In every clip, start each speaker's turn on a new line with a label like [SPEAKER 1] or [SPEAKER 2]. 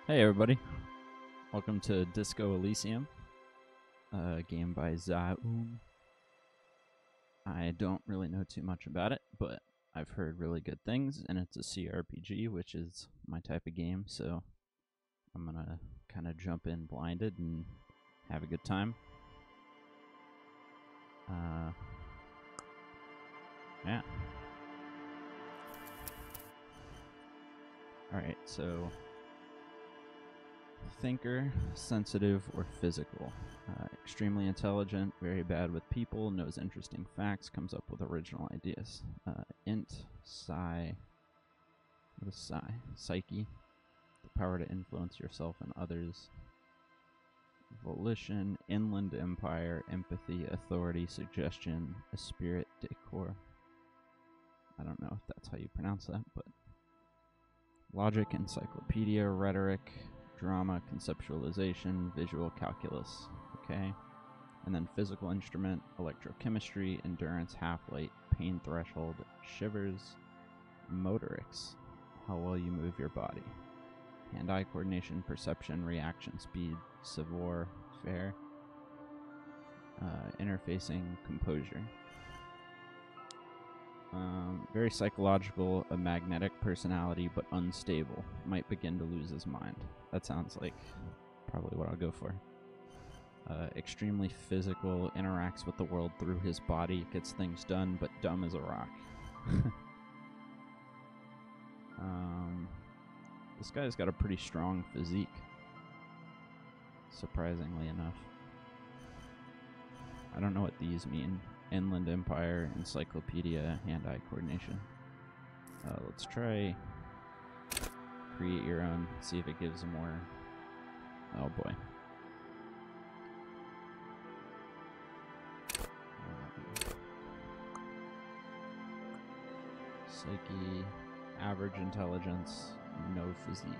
[SPEAKER 1] Hey everybody, welcome to Disco Elysium, a game by Zaum. I don't really know too much about it, but I've heard really good things, and it's a CRPG, which is my type of game, so I'm gonna kind of jump in blinded and have a good time. Yeah. Alright, so thinker, sensitive, or physical. Extremely intelligent, very bad with people, knows interesting facts, comes up with original ideas. Int, psi. What is psi? Psyche. The power to influence yourself and others. Volition, inland empire, empathy, authority, suggestion, a spirit, decor. I don't know if that's how you pronounce that, but logic, encyclopedia, rhetoric, drama, conceptualization, visual calculus. Okay. And then physical instrument, electrochemistry, endurance, half-light, pain threshold, shivers, motorics, how well you move your body, hand-eye coordination, perception, reaction speed, savoir faire, interfacing, composure. Very psychological, a magnetic personality, but unstable. Might begin to lose his mind. That sounds like probably what I'll go for. Extremely physical, interacts with the world through his body, gets things done, but dumb as a rock. This guy's got a pretty strong physique, surprisingly enough. I don't know what these mean. Inland Empire, Encyclopedia, hand-eye coordination. Let's try create your own, see if it gives more. Oh boy. Psyche, average intelligence, no physique.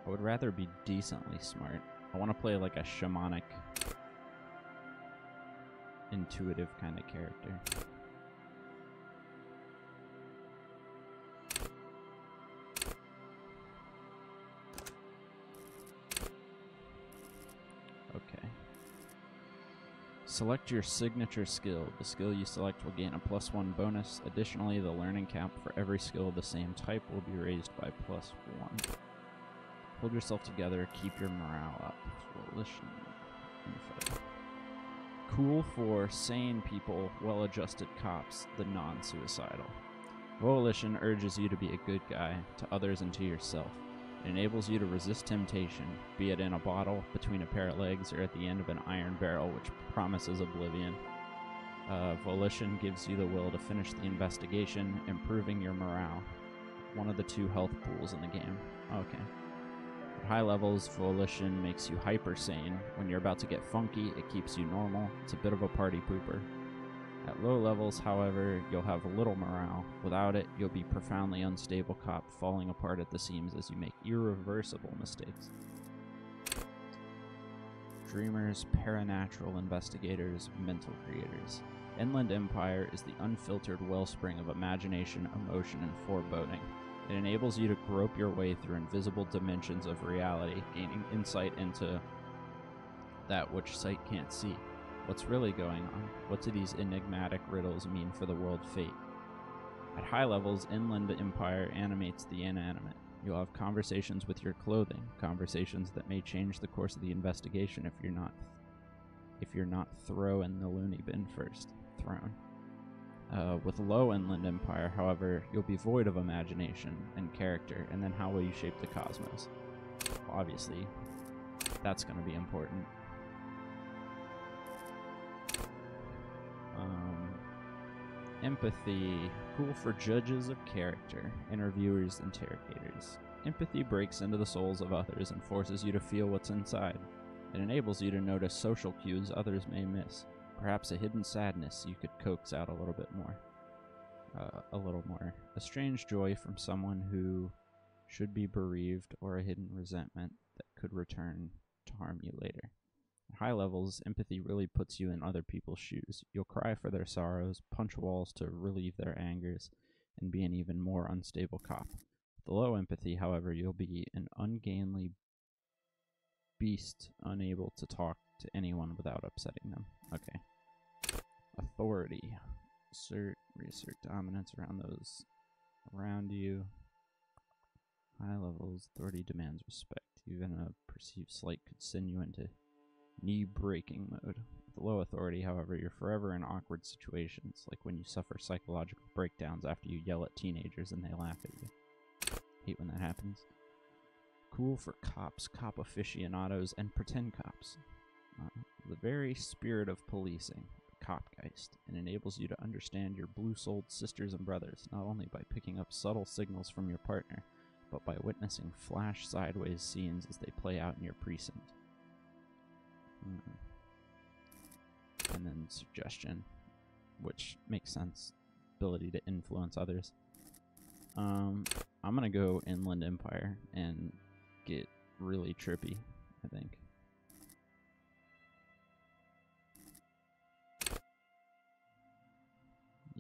[SPEAKER 1] I would rather be decently smart. I want to play like a shamanic, intuitive kind of character. Okay. Select your signature skill. The skill you select will gain a +1 bonus. Additionally, the learning cap for every skill of the same type will be raised by +1. Hold yourself together, keep your morale up. Volition info. Cool for sane people, well-adjusted cops, the non-suicidal. Volition urges you to be a good guy, to others and to yourself. It enables you to resist temptation, be it in a bottle, between a pair of legs, or at the end of an iron barrel which promises oblivion. Volition gives you the will to finish the investigation, improving your morale. One of the 2 health pools in the game. Okay. At high levels, Volition makes you hyper sane. When you're about to get funky, it keeps you normal. It's a bit of a party pooper. At low levels, however, you'll have little morale. Without it, you'll be profoundly unstable cop, falling apart at the seams as you make irreversible mistakes. Dreamers, paranatural investigators, mental creators. Inland Empire is the unfiltered wellspring of imagination, emotion, and foreboding. It enables you to grope your way through invisible dimensions of reality, gaining insight into that which sight can't see. What's really going on? What do these enigmatic riddles mean for the world fate? At high levels, Inland Empire animates the inanimate. You'll have conversations with your clothing, conversations that may change the course of the investigation if you're not throw in the loony bin first. Thrown. With low Inland Empire, however, you'll be void of imagination and character, and then how will you shape the cosmos? Well, obviously, that's going to be important. Empathy, cool for judges of character, interviewers, interrogators. Empathy breaks into the souls of others and forces you to feel what's inside. It enables you to notice social cues others may miss. Perhaps a hidden sadness you could coax out a little bit more. A strange joy from someone who should be bereaved, or a hidden resentment that could return to harm you later. high levels, empathy really puts you in other people's shoes. You'll cry for their sorrows, punch walls to relieve their angers, and be an even more unstable cop. With the low empathy, however, you'll be an ungainly beast unable to talk to anyone without upsetting them. Okay. Authority. Reassert dominance around those around you. High levels, authority demands respect. Even a perceived slight could send you into knee-breaking mode. With low authority, however, you're forever in awkward situations, like when you suffer psychological breakdowns after you yell at teenagers and they laugh at you. Hate when that happens. Cool for cops, cop aficionados, and pretend cops. The very spirit of policing, Copgeist, and enables you to understand your blue-souled sisters and brothers, not only by picking up subtle signals from your partner, but by witnessing flash sideways scenes as they play out in your precinct. And then suggestion, which makes sense. Ability to influence others. I'm gonna go Inland Empire and get really trippy, I think.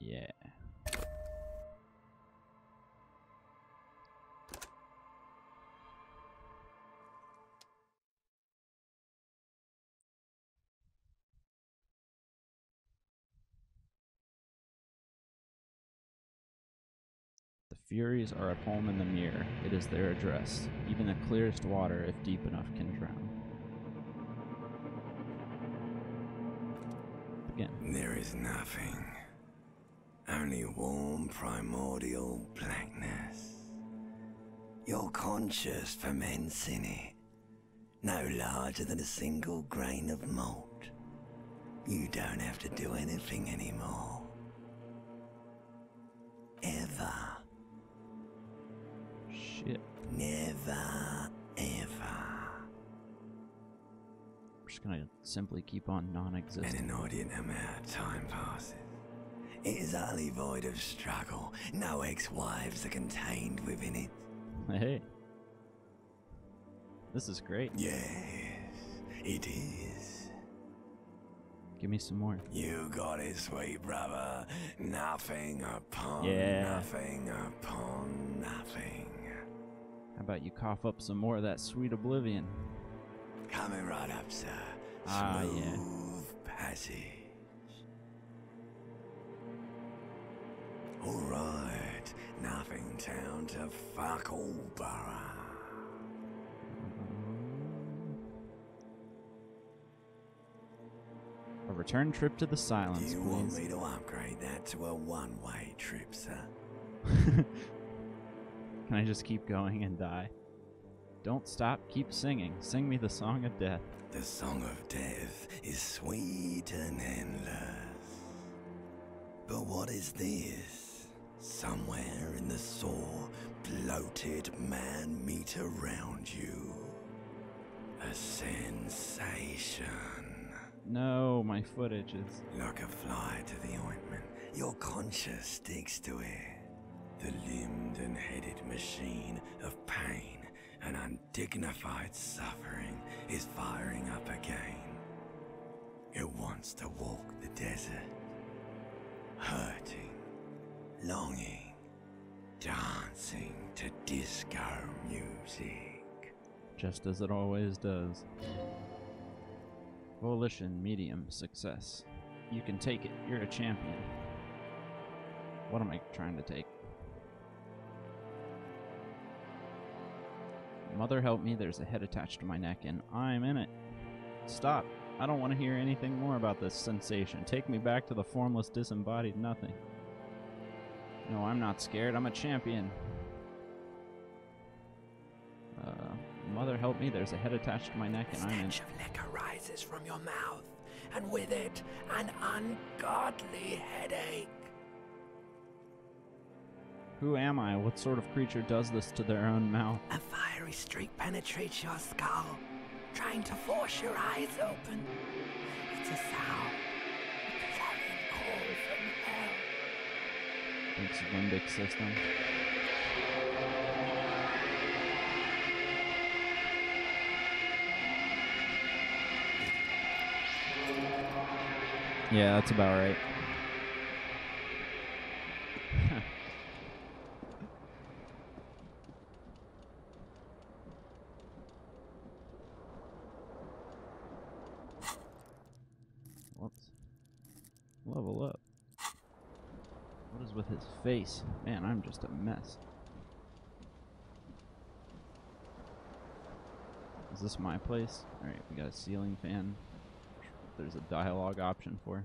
[SPEAKER 1] Yeah. The Furies are at home in the mirror. It is their address. Even the clearest water, if deep enough, can drown. Begin.
[SPEAKER 2] There is nothing. Only warm primordial blackness. Your conscious ferments in it. No larger than a single grain of malt. You don't have to do anything anymore. Ever.
[SPEAKER 1] Shit.
[SPEAKER 2] Never, ever.
[SPEAKER 1] We're just gonna simply keep on non-existent.
[SPEAKER 2] An inordinate amount of time passes. It is utterly void of struggle. No ex-wives are contained within it.
[SPEAKER 1] Hey. This is great.
[SPEAKER 2] Yes, it is.
[SPEAKER 1] Give me some more.
[SPEAKER 2] You got it, sweet brother. Nothing upon nothing upon nothing.
[SPEAKER 1] How about you cough up some more of that sweet oblivion?
[SPEAKER 2] Coming right up, sir.
[SPEAKER 1] Ah,
[SPEAKER 2] Smooth
[SPEAKER 1] yeah.
[SPEAKER 2] passage. Alright, nothing town to fuck all borough.
[SPEAKER 1] A return trip to the Silence,
[SPEAKER 2] Do you
[SPEAKER 1] please.
[SPEAKER 2] want me to upgrade that to a one-way trip, sir?
[SPEAKER 1] Can I just keep going and die? Don't stop, keep singing. Sing me the song of death.
[SPEAKER 2] The song of death is sweet and endless. But what is this? Somewhere in the sore, bloated man meat around you. A sensation.
[SPEAKER 1] No, my foot itches.
[SPEAKER 2] Like a fly to the ointment, your conscience sticks to it. The limbed and headed machine of pain and undignified suffering is firing up again. It wants to walk the desert, hurting, longing, dancing to disco music.
[SPEAKER 1] Just as it always does. Volition, medium, success. You can take it. You're a champion. What am I trying to take? Mother help me, there's a head attached to my neck and I'm in it. Stop. I don't want to hear anything more about this sensation. Take me back to the formless, disembodied nothing. No, I'm not scared. I'm a champion. Mother help me, there's a head attached to my neck and I'm in it.
[SPEAKER 2] Stench of liquor rises from your mouth, and with it, an ungodly headache.
[SPEAKER 1] Who am I? What sort of creature does this to their own mouth?
[SPEAKER 2] A fiery streak penetrates your skull, trying to force your eyes open. It's a sound, a clarion call from hell.
[SPEAKER 1] Thanks, limbic system. Yeah, that's about right. Whoops. Level up. What is with his face? Man, I'm just a mess. Is this my place? Alright, we got a ceiling fan. There's a dialogue option for.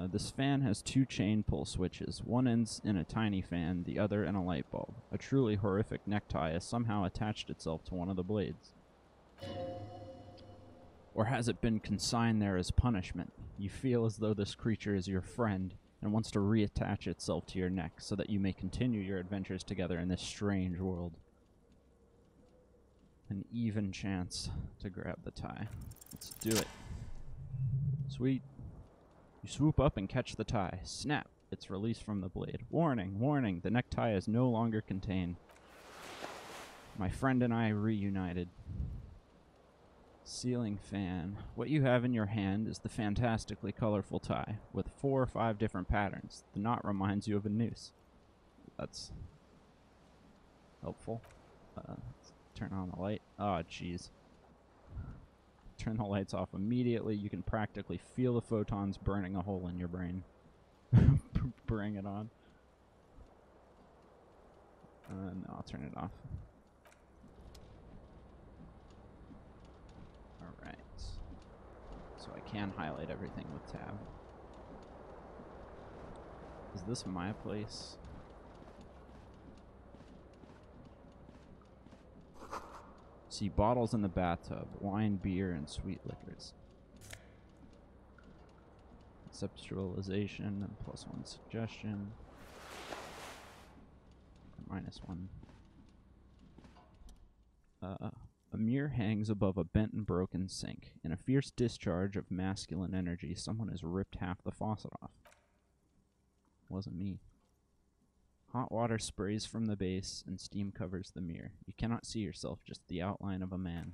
[SPEAKER 1] This fan has 2 chain pull switches. One ends in a tiny fan, the other in a light bulb. A truly horrific necktie has somehow attached itself to one of the blades. Or has it been consigned there as punishment? You feel as though this creature is your friend and wants to reattach itself to your neck so that you may continue your adventures together in this strange world. An even chance to grab the tie. Let's do it. Sweet. You swoop up and catch the tie. Snap! It's released from the blade. Warning, warning, the necktie is no longer contained. My friend and I reunited. Ceiling fan. What you have in your hand is the fantastically colorful tie, with 4 or 5 different patterns. The knot reminds you of a noose. That's helpful. Let's turn on the light. Oh, jeez. Turn the lights off immediately. You can practically feel the photons burning a hole in your brain. Bring it on. No, I'll turn it off. Alright. So I can highlight everything with tab. Is this my place? See bottles in the bathtub, wine, beer, and sweet liquors. Conceptualization and +1 suggestion. -1. A mirror hangs above a bent and broken sink. In a fierce discharge of masculine energy, someone has ripped half the faucet off. Wasn't me. Hot water sprays from the base, and steam covers the mirror. You cannot see yourself, just the outline of a man.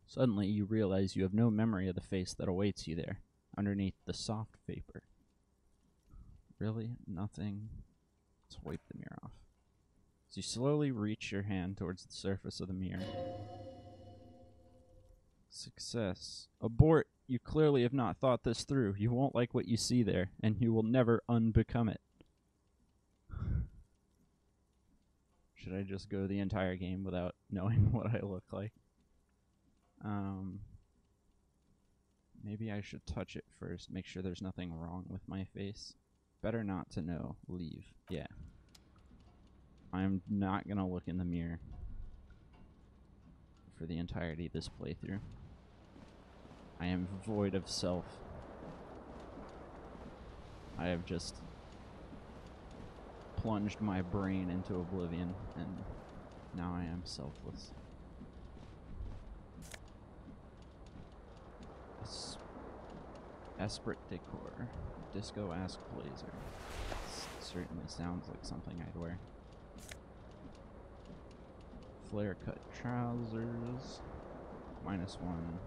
[SPEAKER 1] Suddenly, you realize you have no memory of the face that awaits you there, underneath the soft vapor. Really? Nothing? Let's wipe the mirror off. As you slowly reach your hand towards the surface of the mirror. Success. Abort! You clearly have not thought this through. You won't like what you see there, and you will never unbecome it. Should I just go the entire game without knowing what I look like? Maybe I should touch it first, make sure there's nothing wrong with my face. Better not to know. Leave. Yeah. I'm not gonna look in the mirror for the entirety of this playthrough. I am void of self. I have just plunged my brain into oblivion, and now I am selfless. Esprit decor. Disco Ask Blazer. Certainly sounds like something I'd wear. Flare cut trousers. -1.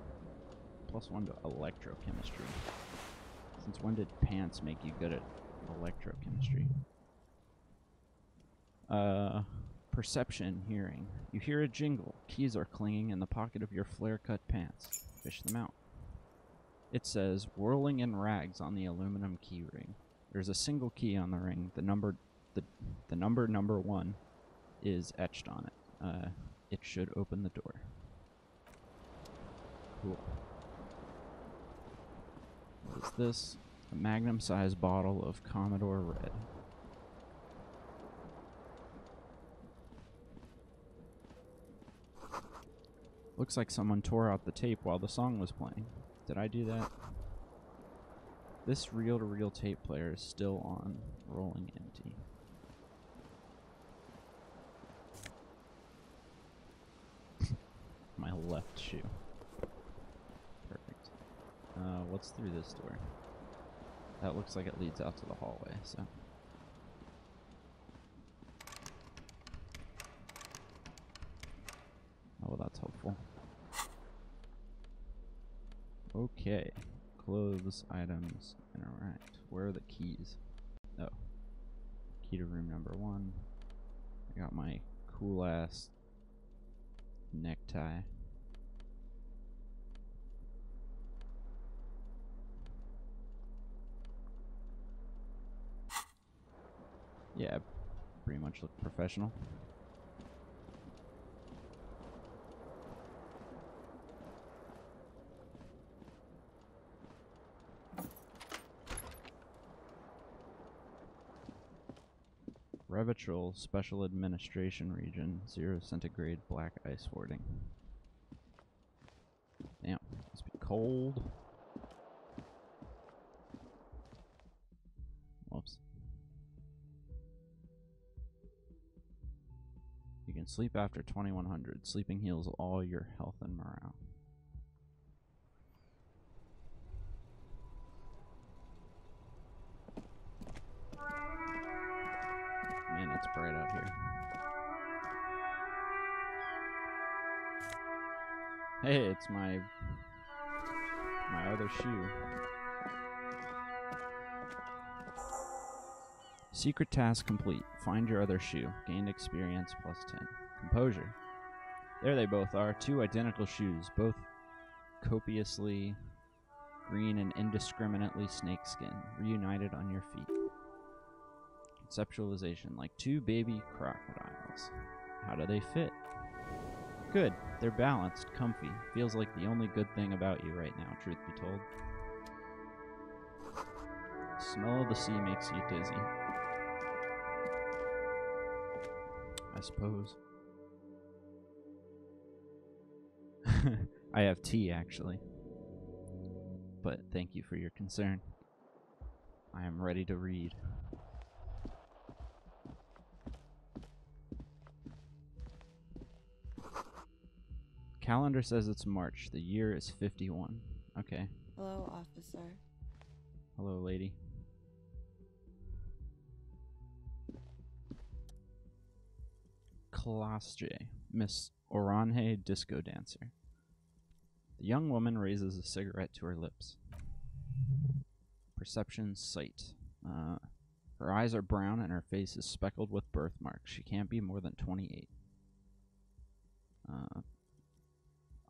[SPEAKER 1] +1 to electrochemistry. Since when did pants make you good at electrochemistry? Perception, hearing. You hear a jingle. Keys are clinging in the pocket of your flare-cut pants. Fish them out. It says, whirling in rags on the aluminum key ring. There's a single key on the ring. The number 1 is etched on it. It should open the door. Cool. What is this? A magnum-sized bottle of Commodore Red. Looks like someone tore out the tape while the song was playing. Did I do that? This reel-to-reel tape player is still on, rolling empty. My left shoe. Perfect. What's through this door? That looks like it leads out to the hallway, so. Oh, well, that's helpful. Okay. Clothes, items, interact. Where are the keys? Oh. Key to room number 1. I got my cool ass necktie. Yeah, pretty much look professional. Revitrol, Special Administration Region, 0 centigrade, black ice warding. Damn, must be cold. Whoops. You can sleep after 2100. Sleeping heals all your health and morale. Man, it's bright out here. Hey, it's my other shoe. Secret task complete. Find your other shoe. Gained experience plus 10. Composure. There they both are. 2 identical shoes, both copiously green and indiscriminately snakeskin, reunited on your feet. Conceptualization. Like 2 baby crocodiles. How do they fit? Good. They're balanced, comfy. Feels like the only good thing about you right now, truth be told. Smell of the sea makes you dizzy. I suppose. I have tea, actually. But thank you for your concern. I am ready to read. Calendar says it's March. The year is 51. Okay.
[SPEAKER 3] Hello, officer.
[SPEAKER 1] Hello, lady. Class J. Miss Orange Disco Dancer. The young woman raises a cigarette to her lips. Perception, sight. Her eyes are brown and her face is speckled with birthmarks. She can't be more than 28.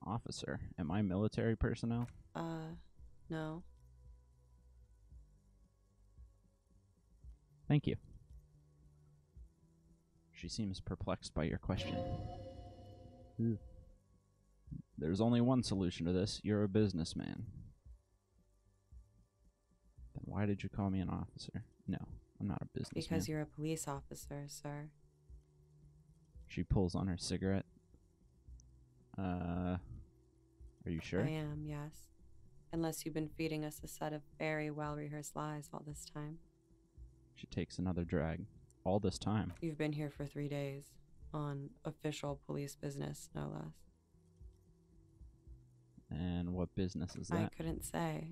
[SPEAKER 1] Officer, am I military personnel?
[SPEAKER 3] No.
[SPEAKER 1] Thank you. She seems perplexed by your question. There's only one solution to this. You're a businessman. Then why did you call me an officer? No, I'm not a businessman.
[SPEAKER 3] Because you're a police officer, sir.
[SPEAKER 1] She pulls on her cigarette. Are you sure?
[SPEAKER 3] I am, yes. Unless you've been feeding us a set of very well-rehearsed lies all this time.
[SPEAKER 1] She takes another drag. All this time.
[SPEAKER 3] You've been here for 3 days. On official police business, no less.
[SPEAKER 1] And what business is that?
[SPEAKER 3] I couldn't say.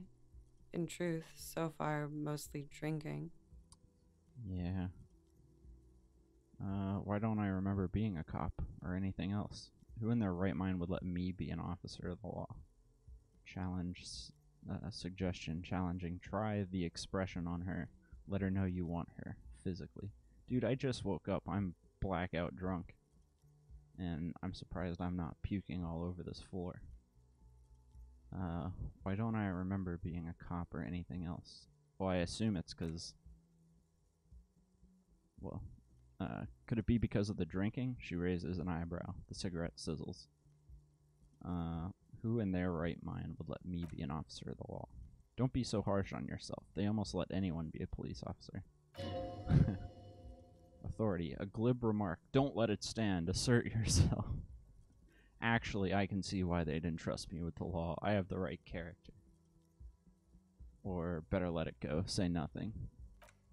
[SPEAKER 3] In truth, so far, mostly drinking.
[SPEAKER 1] Yeah. Why don't I remember being a cop or anything else? Who in their right mind would let me be an officer of the law? Challenge, suggestion, challenging. Try the expression on her. Let her know you want her, physically. Dude, I just woke up. I'm blackout drunk. And I'm surprised I'm not puking all over this floor. Why don't I remember being a cop or anything else? Well, I assume it's because... Well, could it be because of the drinking? She raises an eyebrow. The cigarette sizzles. Who in their right mind would let me be an officer of the law? Don't be so harsh on yourself. They almost let anyone be a police officer. Authority. A glib remark. Don't let it stand. Assert yourself. Actually, I can see why they didn't trust me with the law. I have the right character. Or better let it go. Say nothing.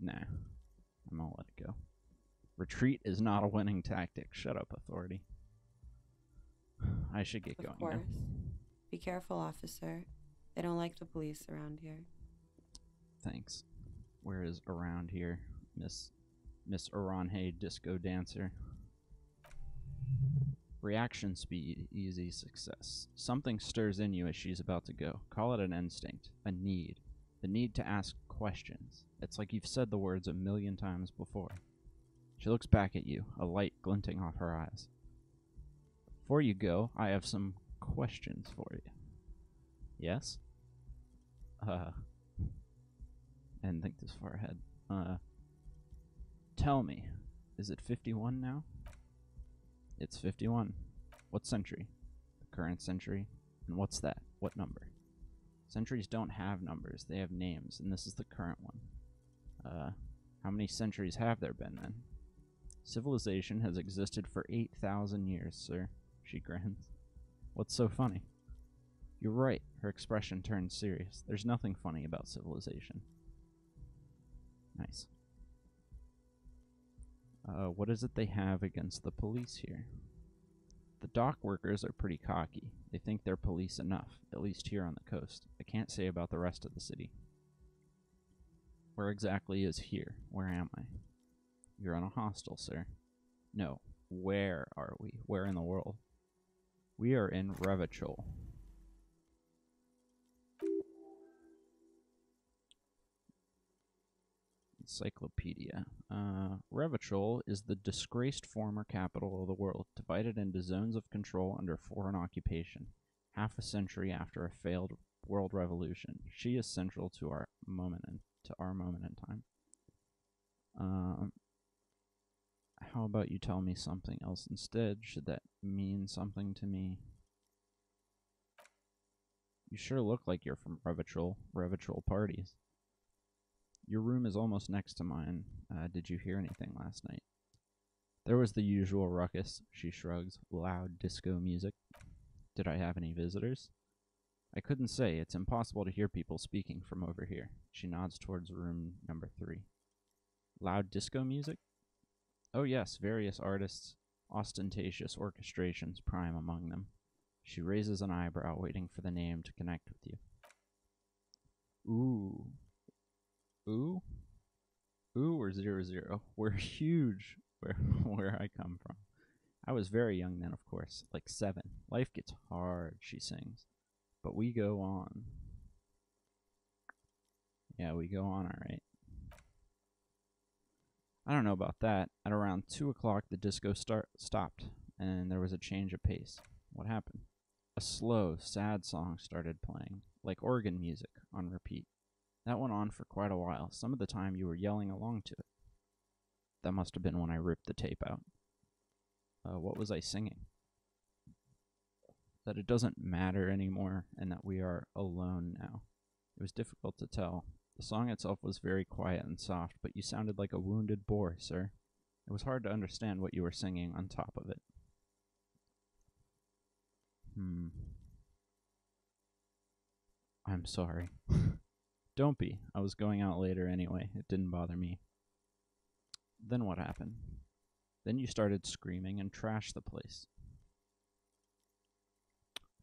[SPEAKER 1] Nah. I'm gonna let it go. Retreat is not a winning tactic. Shut up, authority. I should get going now.
[SPEAKER 3] Of course. Be careful, officer. They don't like the police around here.
[SPEAKER 1] Thanks. Where is around here, Miss Orange Disco Dancer? Reaction speed, easy success. Something stirs in you as she's about to go. Call it an instinct, a need. The need to ask questions. It's like you've said the words 1,000,000 times before. She looks back at you, a light glinting off her eyes. Before you go, I have some questions for you. Yes? And think this far ahead. Tell me, is it 51 now? It's 51. What century? The current century. And what's that? What number? Centuries don't have numbers, they have names, and this is the current one. How many centuries have there been, then? Civilization has existed for 8,000 years, sir. She grins. What's so funny? You're right, her expression turns serious. There's nothing funny about civilization. Nice. What is it they have against the police here? The dock workers are pretty cocky. They think they're police enough, at least here on the coast. I can't say about the rest of the city. Where exactly is here? Where am I? You're in a hostel, sir. No. Where are we? Where in the world? We are in Revachol. Encyclopedia. Revachol is the disgraced former capital of the world, divided into zones of control under foreign occupation, half a century after a failed world revolution. She is central to our moment in time. How about you tell me something else instead? Should that mean something to me? You sure look like you're from Revachol parties. Your room is almost next to mine. Did you hear anything last night? There was the usual ruckus, she shrugs. Loud disco music. Did I have any visitors? I couldn't say. It's impossible to hear people speaking from over here. She nods towards room number 3. Loud disco music? Oh yes, various artists, ostentatious orchestrations prime among them. She raises an eyebrow, waiting for the name to connect with you. Ooh. Ooh? Ooh or 00? We're huge where I come from. I was very young then, of course, like 7. Life gets hard, she sings. But we go on. Yeah, we go on, alright. I don't know about that. At around 2 o'clock, the disco stopped, and there was a change of pace. What happened? A slow, sad song started playing, like organ music, on repeat. That went on for quite a while. Some of the time you were yelling along to it. That must have been when I ripped the tape out. What was I singing? That it doesn't matter anymore, and that we are alone now. It was difficult to tell. The song itself was very quiet and soft, but you sounded like a wounded boar, sir. It was hard to understand what you were singing on top of it. I'm sorry. Don't be. I was going out later anyway. It didn't bother me. Then what happened? Then you started screaming and trashed the place.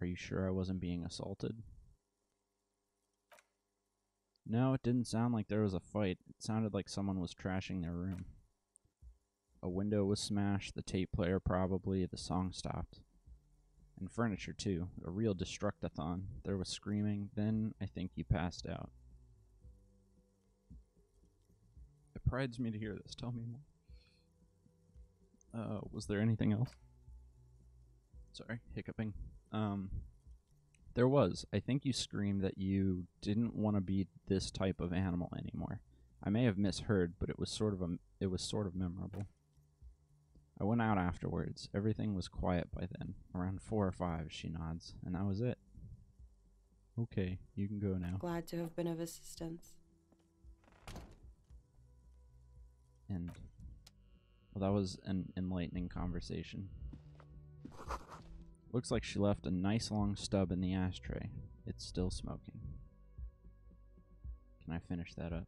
[SPEAKER 1] Are you sure I wasn't being assaulted? No, it didn't sound like there was a fight. It sounded like someone was trashing their room. A window was smashed, the tape player probably, the song stopped. And furniture too, a real destructathon. There was screaming, then I think you passed out. It prides me to hear this, tell me more. Was there anything else? Sorry, hiccuping. There was. I think you screamed that you didn't want to be this type of animal anymore. I may have misheard, but it was sort of memorable. I went out afterwards. Everything was quiet by then. Around 4 or 5, she nods, and that was it. Okay, you can go now.
[SPEAKER 3] Glad to have been of assistance.
[SPEAKER 1] And well, that was an enlightening conversation. Looks like she left a nice long stub in the ashtray. It's still smoking. Can I finish that up?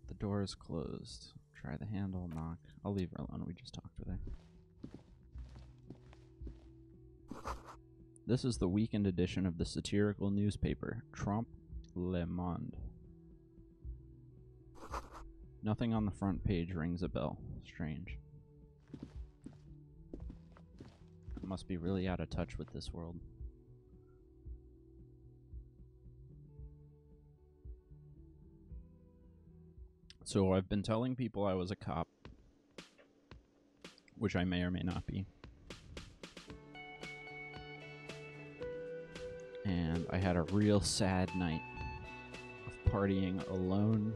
[SPEAKER 1] The door is closed. Try the handle, knock. I'll leave her alone. We just talked with her. This is the weekend edition of the satirical newspaper, Trompe le Monde. Nothing on the front page rings a bell. Strange. I must be really out of touch with this world. So I've been telling people I was a cop, which I may or may not be. And I had a real sad night of partying alone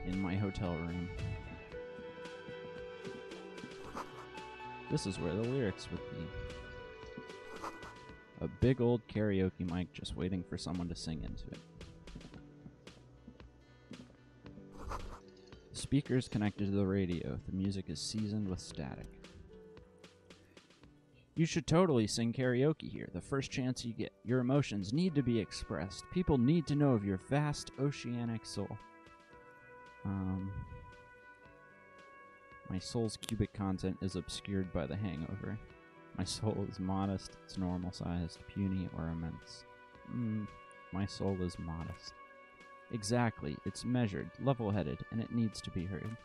[SPEAKER 1] in my hotel room. This is where the lyrics would be. A big old karaoke mic just waiting for someone to sing into it. Speakers connected to the radio. The music is seasoned with static. You should totally sing karaoke here, the first chance you get. Your emotions need to be expressed. People need to know of your vast oceanic soul. My soul's cubic content is obscured by the hangover. My soul is modest, it's normal-sized, puny, or immense. My soul is modest. Exactly, it's measured, level-headed, and it needs to be heard.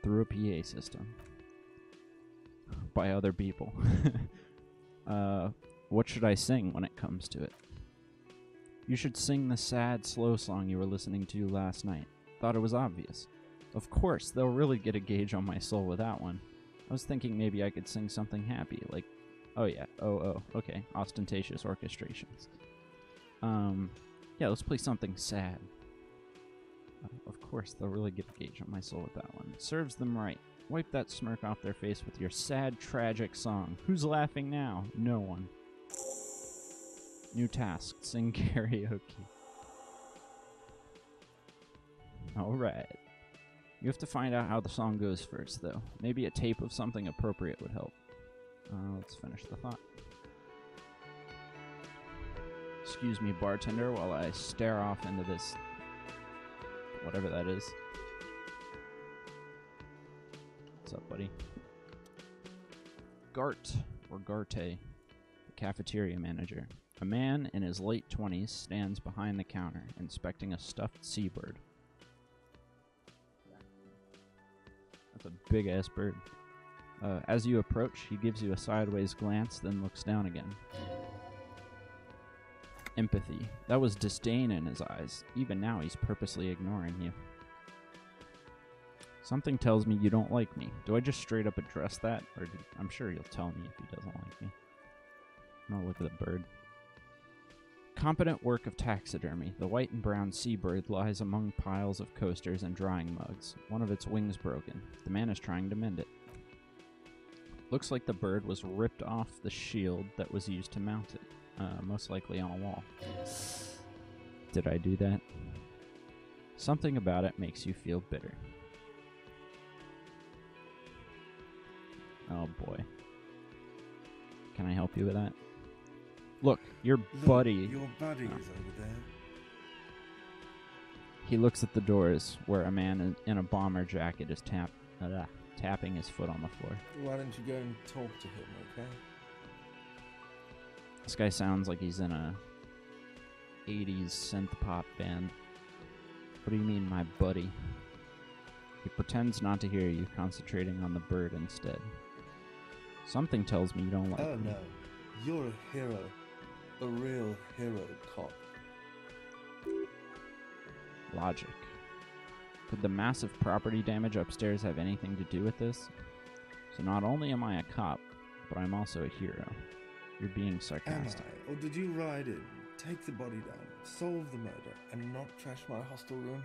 [SPEAKER 1] Through a PA system. By other people. What should I sing when it comes to it? You should sing the sad, slow song you were listening to last night. Thought it was obvious. Of course, they'll really get a gauge on my soul with that one. I was thinking maybe I could sing something happy, like, oh yeah, okay, ostentatious orchestrations. Yeah, let's play something sad. Of course, they'll really get a gauge on my soul with that one. Serves them right. Wipe that smirk off their face with your sad, tragic song. Who's laughing now? No one. New task, sing karaoke. Alright. You have to find out how the song goes first, though. Maybe a tape of something appropriate would help. Let's finish the thought. Excuse me, bartender, while I stare off into this... whatever that is. What's up, buddy? Gart, or Garte, the cafeteria manager. A man in his late 20s stands behind the counter, inspecting a stuffed seabird. That's a big-ass bird. As you approach, he gives you a sideways glance, then looks down again. Empathy. That was disdain in his eyes. Even now, he's purposely ignoring you. Something tells me you don't like me. Do I just straight up address that? Or I'm sure he'll tell me if he doesn't like me. No, look at the bird. Competent work of taxidermy. The white and brown seabird lies among piles of coasters and drying mugs. One of its wings broken. The man is trying to mend it. Looks like the bird was ripped off the shield that was used to mount it. Most likely on a wall. Did I do that? Something about it makes you feel bitter. Oh boy. Can I help you with that? Look, your buddy...
[SPEAKER 4] Your buddy is over there.
[SPEAKER 1] He looks at the doors where a man in a bomber jacket is tapping his foot on the floor.
[SPEAKER 4] Why don't you go and talk to him, okay?
[SPEAKER 1] This guy sounds like he's in a 80s synth pop band. What do you mean, my buddy? He pretends not to hear you, concentrating on the bird instead. Something tells me you don't like me.
[SPEAKER 4] Oh no, you're a hero. A real hero cop.
[SPEAKER 1] Logic. Could the massive property damage upstairs have anything to do with this? So not only am I a cop, but I'm also a hero. You're being sarcastic.
[SPEAKER 4] Am I? Or did you ride in, take the body down, solve the murder, and not trash my hostel room?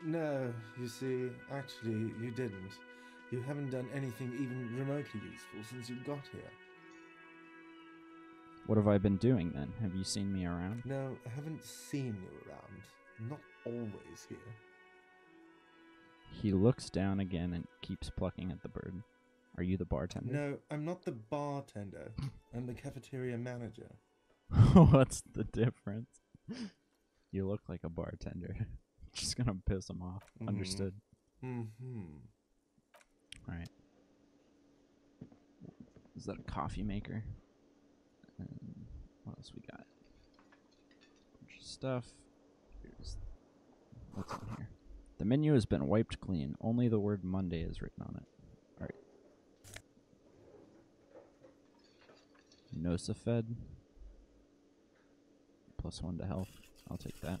[SPEAKER 4] No, you see, actually, you didn't. You haven't done anything even remotely useful since you got here.
[SPEAKER 1] What have I been doing then? Have you seen me around?
[SPEAKER 4] No, I haven't seen you around. Not always here.
[SPEAKER 1] He looks down again and keeps plucking at the bird. Are you the bartender?
[SPEAKER 4] No, I'm not the bartender. I'm the cafeteria manager.
[SPEAKER 1] What's the difference? You look like a bartender. Just gonna piss him off. Mm-hmm. Understood.
[SPEAKER 4] Mm-hmm.
[SPEAKER 1] Alright. Is that a coffee maker? And what else we got? stuff. Here's what's in here. The menu has been wiped clean. Only the word Monday is written on it. Alright. Nosafed. +1 to health. I'll take that.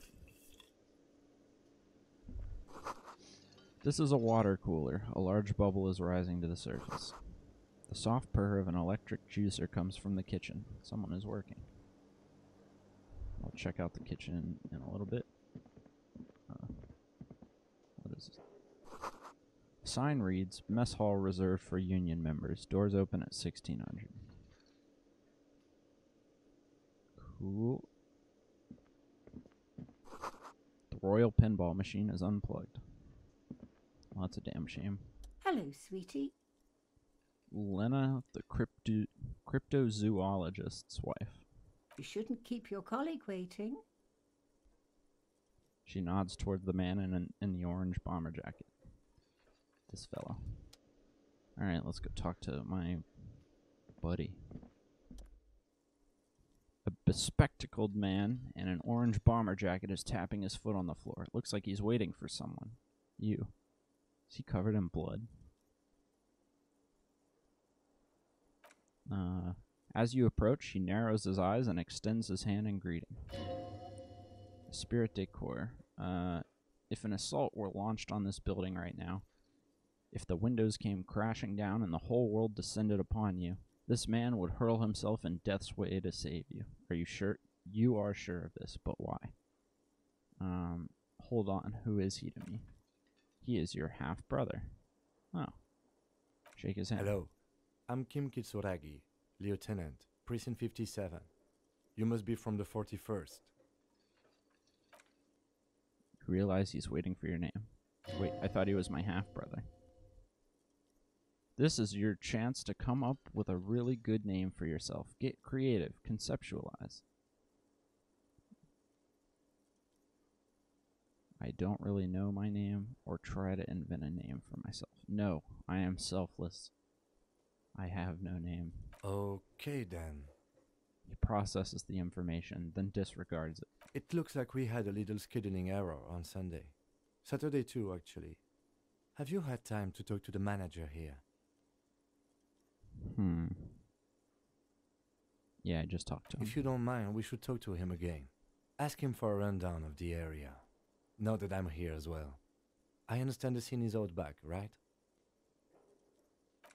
[SPEAKER 1] This is a water cooler. A large bubble is rising to the surface. The soft purr of an electric juicer comes from the kitchen. Someone is working. I'll check out the kitchen in a little bit. What is this? Sign reads, Mess Hall reserved for union members. Doors open at 1600. Cool. The Royal Pinball machine is unplugged. Well, that's a damn shame.
[SPEAKER 5] Hello, sweetie.
[SPEAKER 1] Lena, the cryptozoologist's wife.
[SPEAKER 5] You shouldn't keep your colleague waiting.
[SPEAKER 1] She nods toward the man in the orange bomber jacket. This fellow. Alright, let's go talk to my buddy. A bespectacled man in an orange bomber jacket is tapping his foot on the floor. It looks like he's waiting for someone. You. Is he covered in blood? As you approach, he narrows his eyes and extends his hand in greeting. Spirit decor. If an assault were launched on this building right now, if the windows came crashing down and the whole world descended upon you, this man would hurl himself in death's way to save you. Are you sure? You are sure of this, but why? Hold on. Who is he to me? He is your half-brother. Oh. Shake his hand.
[SPEAKER 6] Hello. I'm Kim Kitsuragi, Lieutenant, Precinct 57. You must be from the 41st.
[SPEAKER 1] You realize he's waiting for your name. Wait, I thought he was my half-brother. This is your chance to come up with a really good name for yourself. Get creative. Conceptualize. I don't really know my name or try to invent a name for myself. No, I am selfless. I have no name.
[SPEAKER 6] Okay, then.
[SPEAKER 1] He processes the information, then disregards it.
[SPEAKER 6] It looks like we had a little scheduling error on Sunday. Saturday too, actually. Have you had time to talk to the manager here?
[SPEAKER 1] Yeah, I just talked to him.
[SPEAKER 6] If you don't mind, we should talk to him again. Ask him for a rundown of the area. Now that I'm here as well. I understand the scene is out back, right?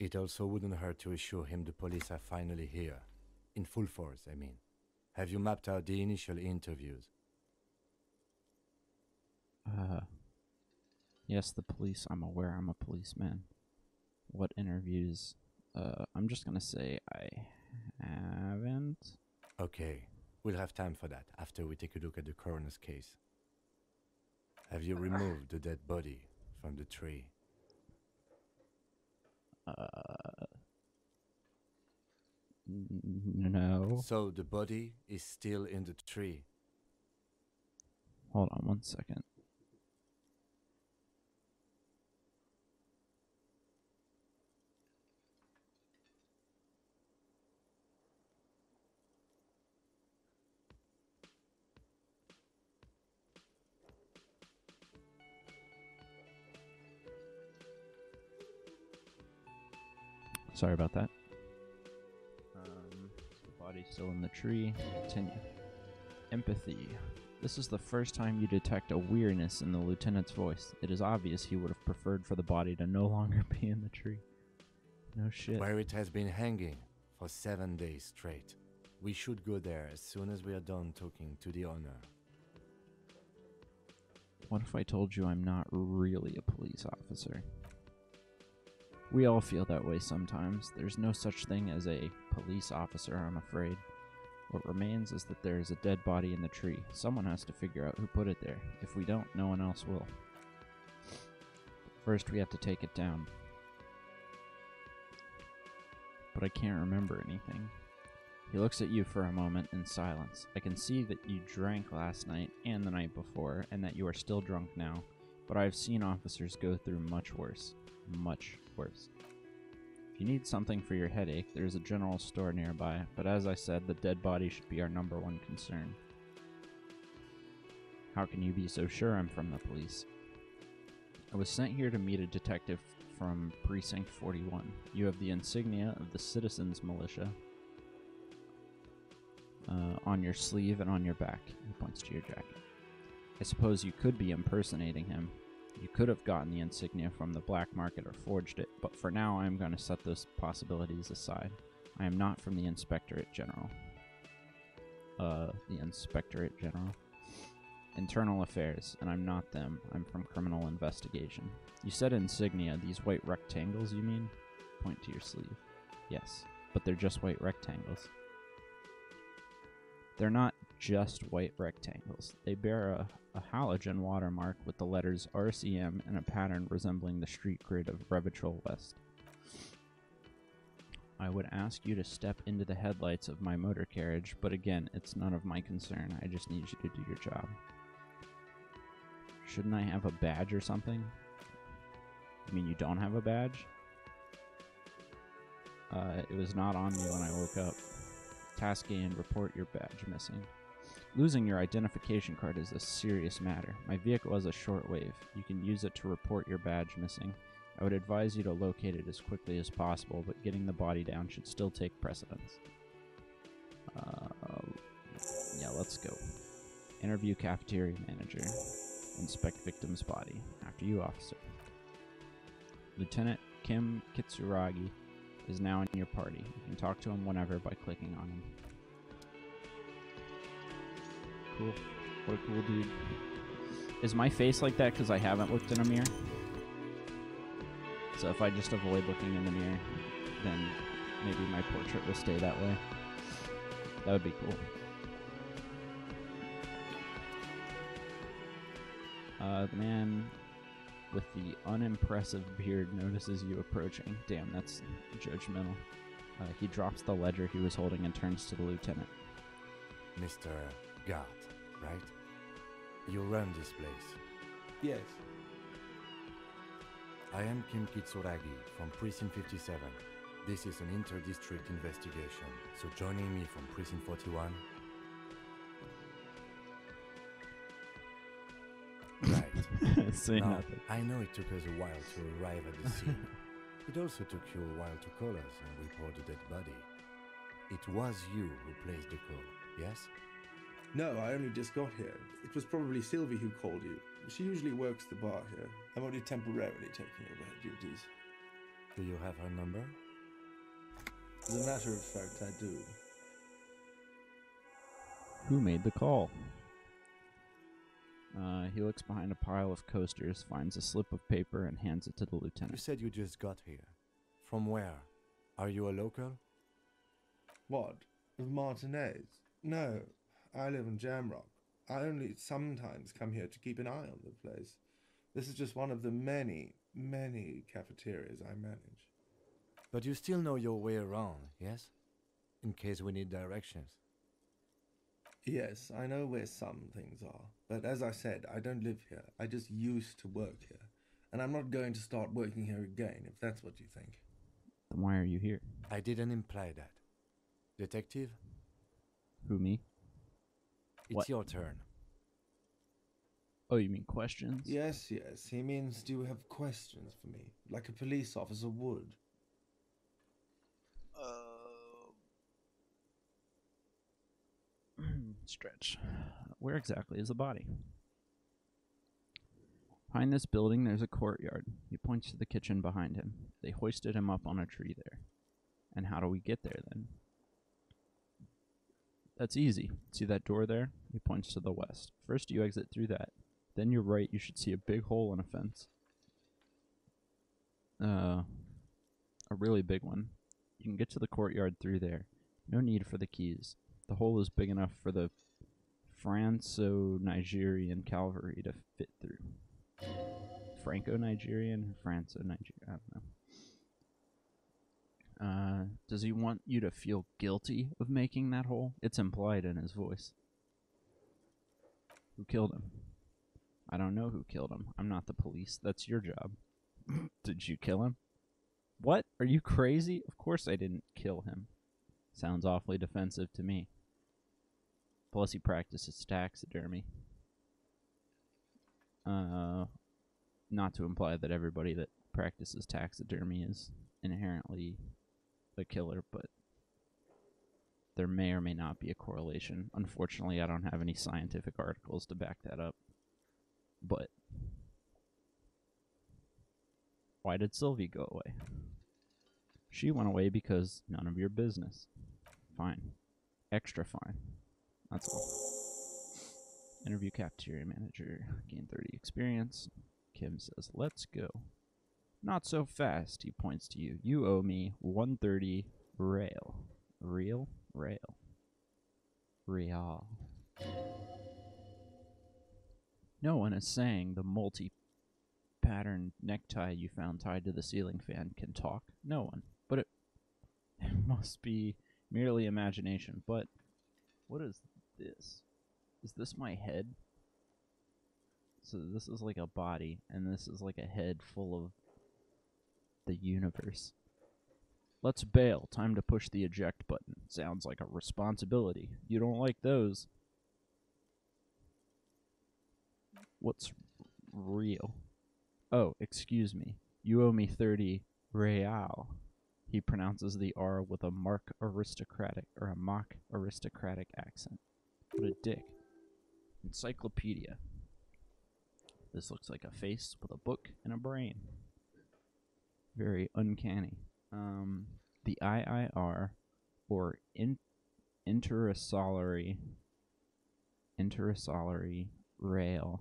[SPEAKER 6] It also wouldn't hurt to assure him the police are finally here. In full force, I mean. Have you mapped out the initial interviews?
[SPEAKER 1] Yes, the police. I'm aware I'm a policeman. What interviews? I'm just gonna say I haven't.
[SPEAKER 6] Okay, we'll have time for that after we take a look at the coroner's case. Have you removed the dead body from the tree?
[SPEAKER 1] No.
[SPEAKER 6] So the body is still in the tree.
[SPEAKER 1] Hold on 1 second. Sorry about that. The body's still in the tree. Continue. Empathy. This is the first time you detect a weariness in the lieutenant's voice. It is obvious he would have preferred for the body to no longer be in the tree. No shit.
[SPEAKER 6] Where it has been hanging for 7 days straight. We should go there as soon as we are done talking to the owner.
[SPEAKER 1] What if I told you I'm not really a police officer? We all feel that way sometimes. There's no such thing as a police officer, I'm afraid. What remains is that there is a dead body in the tree. Someone has to figure out who put it there. If we don't, no one else will. First, we have to take it down. But I can't remember anything. He looks at you for a moment in silence. I can see that you drank last night and the night before, and that you are still drunk now. But I've seen officers go through much worse. Much worse. If you need something for your headache, there's a general store nearby, but as I said, the dead body should be our #1 concern. How can you be so sure I'm from the police? I was sent here to meet a detective from Precinct 41. You have the insignia of the Citizens Militia on your sleeve and on your back. He points to your jacket. I suppose you could be impersonating him. You could have gotten the insignia from the black market or forged it, but for now I am going to set those possibilities aside. I am not from the Inspectorate General. The Inspectorate General. Internal Affairs, and I'm not them. I'm from Criminal Investigation. You said insignia, these white rectangles, you mean? Point to your sleeve. Yes, but they're just white rectangles. They're not just white rectangles. They bear a halogen watermark with the letters RCM and a pattern resembling the street grid of Revitrol West. I would ask you to step into the headlights of my motor carriage, but again, it's none of my concern. I just need you to do your job. Shouldn't I have a badge or something? You mean you don't have a badge? It was not on me when I woke up. Task gained, report your badge missing. Losing your identification card is a serious matter. My vehicle has a shortwave. You can use it to report your badge missing. I would advise you to locate it as quickly as possible, but getting the body down should still take precedence. Yeah, let's go. Interview cafeteria manager. Inspect victim's body. After you, officer. Lieutenant Kim Kitsuragi is now in your party. You can talk to him whenever by clicking on him. Cool. What a cool dude. Is my face like that because I haven't looked in a mirror? So if I just avoid looking in the mirror, then maybe my portrait will stay that way. That would be cool. The man with the unimpressive beard notices you approaching. Damn, that's judgmental. He drops the ledger he was holding and turns to the lieutenant.
[SPEAKER 6] Mr. Gart, right? You run this place.
[SPEAKER 4] Yes.
[SPEAKER 6] I am Kim Kitsuragi from Precinct 57. This is an inter-district investigation, so joining me from Precinct 41... Right.
[SPEAKER 1] Say
[SPEAKER 6] now,
[SPEAKER 1] nothing.
[SPEAKER 6] I know it took us a while to arrive at the scene. It also took you a while to call us and report the dead body. It was you who placed the call, yes?
[SPEAKER 4] No, I only just got here. It was probably Sylvie who called you. She usually works the bar here. I'm only temporarily taking over her duties.
[SPEAKER 6] Do you have her number?
[SPEAKER 4] As a matter of fact, I do.
[SPEAKER 1] Who made the call? He looks behind a pile of coasters, finds a slip of paper, and hands it to the
[SPEAKER 6] You
[SPEAKER 1] lieutenant.
[SPEAKER 6] said you just got here. From where? Are you a local?
[SPEAKER 4] What? Of Martinez? No, I live in Jamrock. I only sometimes come here to keep an eye on the place. This is just one of the many, many cafeterias I manage.
[SPEAKER 6] But you still know your way around, yes? In case we need directions.
[SPEAKER 4] Yes, I know where some things are, but as I said, I don't live here. I just used to work here, and I'm not going to start working here again, if that's what you think.
[SPEAKER 1] Then why are you here?
[SPEAKER 6] I didn't imply that. Detective,
[SPEAKER 1] Who, me?
[SPEAKER 6] it's
[SPEAKER 1] What?
[SPEAKER 6] your turn.
[SPEAKER 1] Oh, you mean questions?
[SPEAKER 4] Yes, he means do you have questions for me, like a police officer would?
[SPEAKER 1] Stretch. Where exactly is the body? Behind this building, there's a courtyard. He points to the kitchen behind him. They hoisted him up on a tree there. And how do we get there, then? That's easy. See that door there? He points to the west. First, you exit through that. Then you're right, you should see a big hole in a fence. A really big one. You can get to the courtyard through there. No need for the keys. The hole is big enough for the Franco-Nigerian cavalry to fit through. Franco-Nigerian? Franco-Nigerian? I don't know. Does he want you to feel guilty of making that hole? It's implied in his voice. Who killed him? I don't know who killed him. I'm not the police. That's your job. Did you kill him? What? Are you crazy? Of course I didn't kill him. Sounds awfully defensive to me. Plus he practices taxidermy. Not to imply that everybody that practices taxidermy is inherently a killer, but there may or may not be a correlation. Unfortunately, I don't have any scientific articles to back that up. But why did Sylvie go away? She went away because none of your business. Fine. Extra fine. That's all. Interview cafeteria manager. Gain 30 experience. Kim says, let's go. Not so fast, he points to you. You owe me 130 rail. Real? Rail. Real. No one is saying the multi-patterned necktie you found tied to the ceiling fan can talk. No one. But it must be merely imagination. But what is this? Is this my head? So this is like a body, and this is like a head full of the universe. Let's bail. Time to push the eject button. Sounds like a responsibility. You don't like those. What's real? Oh, excuse me. You owe me 30 real. He pronounces the R with a mock aristocratic accent. What a dick. Encyclopedia. This looks like a face with a book and a brain. Very uncanny. The IIR, or Intersolary Rail,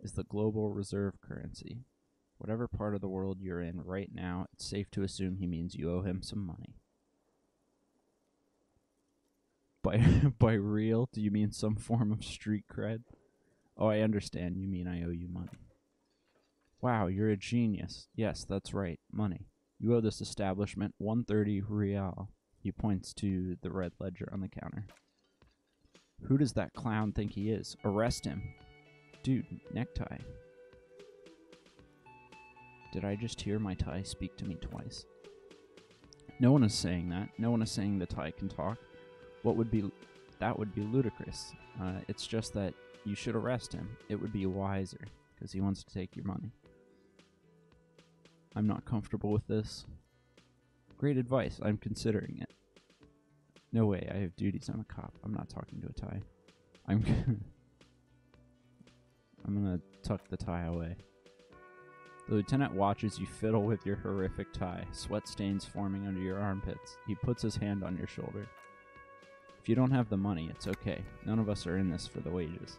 [SPEAKER 1] is the global reserve currency. Whatever part of the world you're in right now, it's safe to assume he means you owe him some money. By real, do you mean some form of street cred? Oh, I understand. You mean I owe you money. Wow, you're a genius. Yes, that's right. Money. You owe this establishment 130 real. He points to the red ledger on the counter. Who does that clown think he is? Arrest him. Dude, necktie. Did I just hear my tie speak to me twice? No one is saying that. No one is saying the tie can talk. That would be ludicrous. It's just that you should arrest him. It would be wiser, because he wants to take your money. I'm not comfortable with this. Great advice. I'm considering it. No way. I have duties. I'm a cop. I'm not talking to a tie. I'm gonna tuck the tie away. The lieutenant watches you fiddle with your horrific tie, sweat stains forming under your armpits. He puts his hand on your shoulder. If you don't have the money, it's okay. None of us are in this for the wages.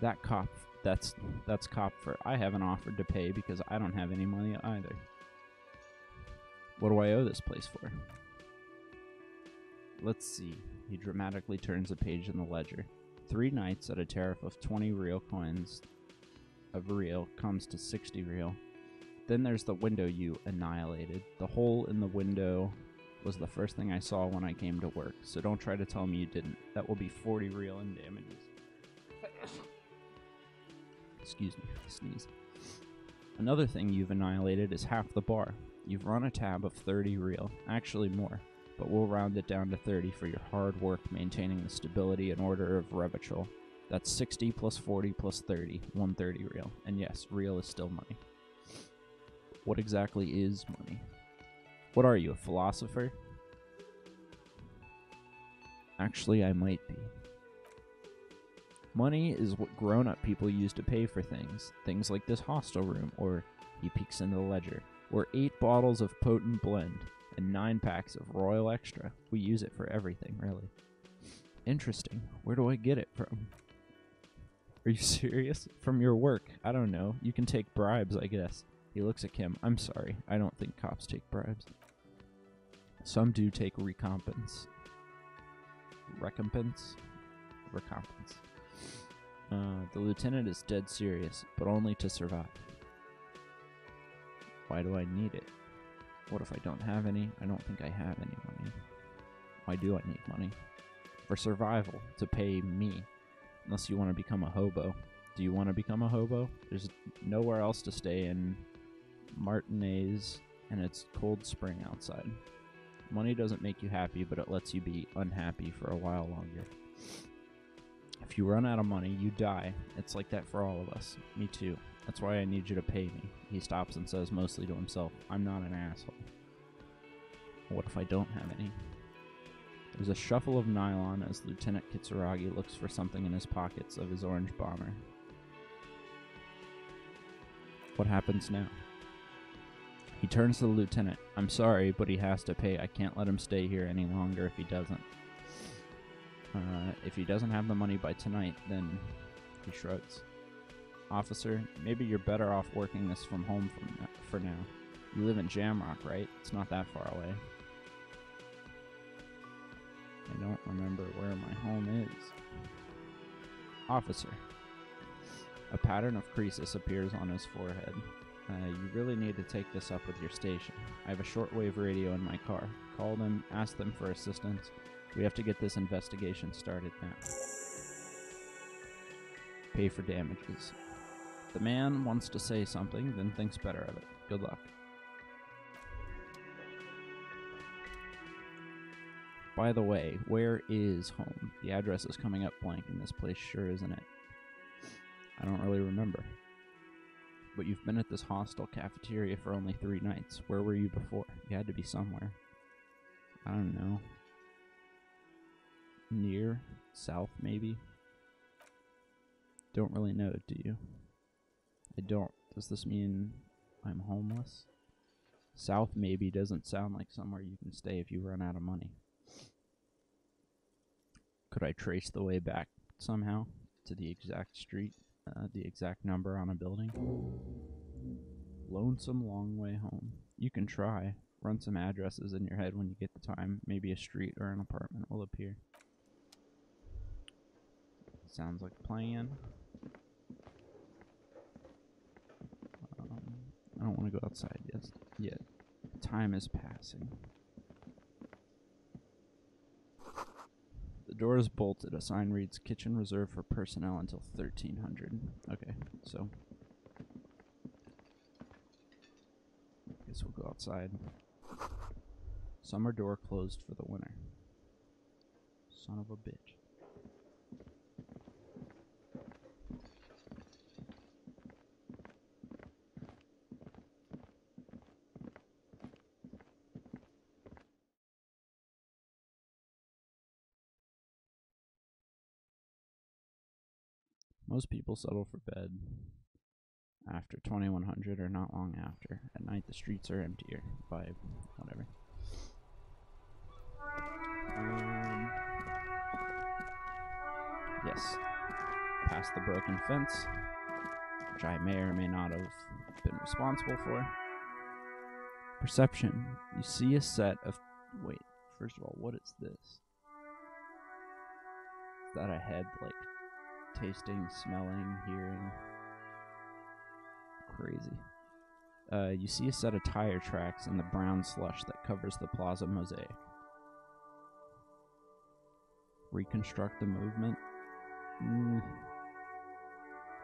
[SPEAKER 1] That cop, that's cop for I haven't offered to pay because I don't have any money either. What do I owe this place for? Let's see. He dramatically turns a page in the ledger. 3 nights at a tariff of 20 real coins of real comes to 60 real. Then there's the window you annihilated. The hole in the window was the first thing I saw when I came to work, so don't try to tell me you didn't. That will be 40 real in damages. Excuse me, sneeze. Another thing you've annihilated is half the bar. You've run a tab of 30 real, actually more, but we'll round it down to 30 for your hard work maintaining the stability and order of Revachol. That's 60 plus 40 plus 30, 130 real. And yes, real is still money. What exactly is money? What are you, a philosopher? Actually, I might be. Money is what grown-up people use to pay for things. Things like this hostel room, or, he peeks into the ledger, or 8 bottles of potent blend, and 9 packs of Royal Extra. We use it for everything, really. Interesting. Where do I get it from? Are you serious? From your work? I don't know. You can take bribes, I guess. He looks at Kim. I'm sorry. I don't think cops take bribes. Some do take recompense. Recompense? Recompense. The lieutenant is dead serious, but only to survive. Why do I need it? What if I don't have any? I don't think I have any money. Why do I need money? For survival, to pay me. Unless you want to become a hobo. Do you want to become a hobo? There's nowhere else to stay in Martinez, and it's cold spring outside. Money doesn't make you happy, but it lets you be unhappy for a while longer. If you run out of money, you die. It's like that for all of us. Me too. That's why I need you to pay me. He stops and says, mostly to himself, I'm not an asshole. What if I don't have any? There's a shuffle of nylon as Lieutenant Kitsuragi looks for something in his pockets of his orange bomber. What happens now? He turns to the lieutenant. I'm sorry, but he has to pay. I can't let him stay here any longer if he doesn't. If he doesn't have the money by tonight, then he shrugs. Officer, maybe you're better off working this from home for now. You live in Jamrock, right? It's not that far away. I don't remember where my home is. Officer. A pattern of creases appears on his forehead. You really need to take this up with your station. I have a shortwave radio in my car. Call them, ask them for assistance. We have to get this investigation started now. Pay for damages. The man wants to say something, then thinks better of it. Good luck. By the way, where is home? The address is coming up blank, and this place sure isn't it. I don't really remember. But you've been at this hostel cafeteria for only 3 nights. Where were you before? You had to be somewhere. I don't know. Near? South, maybe? Don't really know, do you? I don't. Does this mean I'm homeless? South, maybe, doesn't sound like somewhere you can stay if you run out of money. Could I trace the way back somehow to the exact street, the exact number on a building? Lonesome long way home. You can try. Run some addresses in your head when you get the time. Maybe a street or an apartment will appear. Sounds like a plan. I don't want to go outside yet. Time is passing. The door is bolted. A sign reads, kitchen reserved for personnel until 1300. Okay, so guess we'll go outside. Summer door closed for the winter. Son of a bitch. Most people settle for bed after 2100 or not long after. At night the streets are emptier by whatever. Yes. Past the broken fence, which I may or may not have been responsible for. Perception. You see a set of... Wait, first of all, what is this? Is that a head, like... tasting, smelling, hearing. Crazy. You see a set of tire tracks in the brown slush that covers the plaza mosaic. Reconstruct the movement?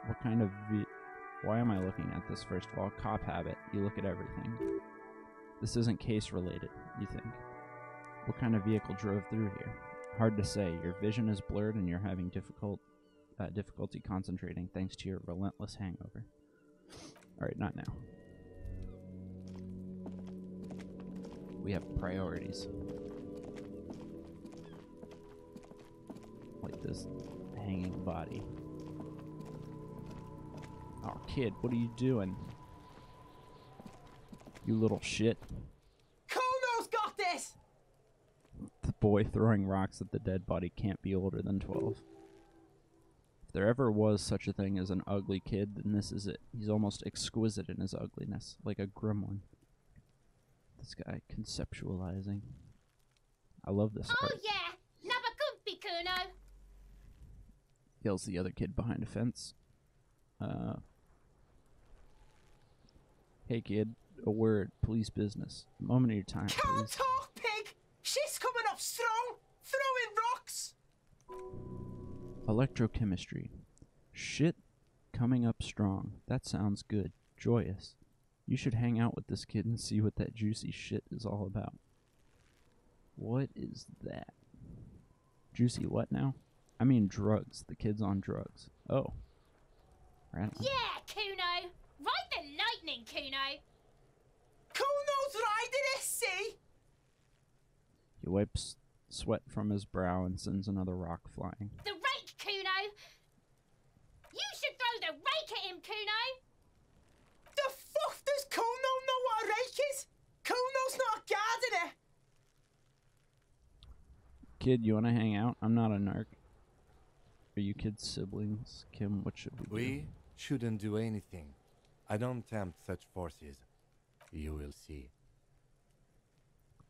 [SPEAKER 1] What kind of... Why am I looking at this, first of all? Cop habit. You look at everything. This isn't case related, you think. What kind of vehicle drove through here? Hard to say. Your vision is blurred and you're having difficulty concentrating thanks to your relentless hangover. Alright, not now. We have priorities. Like this hanging body. Oh, kid, what are you doing? You little shit.
[SPEAKER 7] Kono's got this!
[SPEAKER 1] The boy throwing rocks at the dead body can't be older than 12. If there ever was such a thing as an ugly kid, then this is it. He's almost exquisite in his ugliness, like a gremlin. This guy conceptualizing. I love this art.
[SPEAKER 7] Oh yeah, Nabakumpi Kuno!
[SPEAKER 1] Yells the other kid behind a fence. Hey kid, a word, police business. A moment of your time,
[SPEAKER 7] Can't
[SPEAKER 1] please.
[SPEAKER 7] talk, pig! She's coming up strong! Throwing rocks!
[SPEAKER 1] Electrochemistry. Shit coming up strong. That sounds good. Joyous. You should hang out with this kid and see what that juicy shit is all about. What is that? Juicy what now? I mean drugs. The kid's on drugs. Oh. Right on.
[SPEAKER 8] Yeah, Kuno! Ride the lightning, Kuno!
[SPEAKER 7] Kuno's riding it, see?
[SPEAKER 1] He wipes sweat from his brow and sends another rock flying.
[SPEAKER 8] The rake, Kuno! You should throw the rake at him, Kuno!
[SPEAKER 7] The fuck does Kuno know what a rake is? Kuno's not guarding it.
[SPEAKER 1] Kid, you want to hang out? I'm not a narc. Are you kids siblings? Kim, what should we do?
[SPEAKER 6] We shouldn't do anything. I don't tempt such forces. You will see.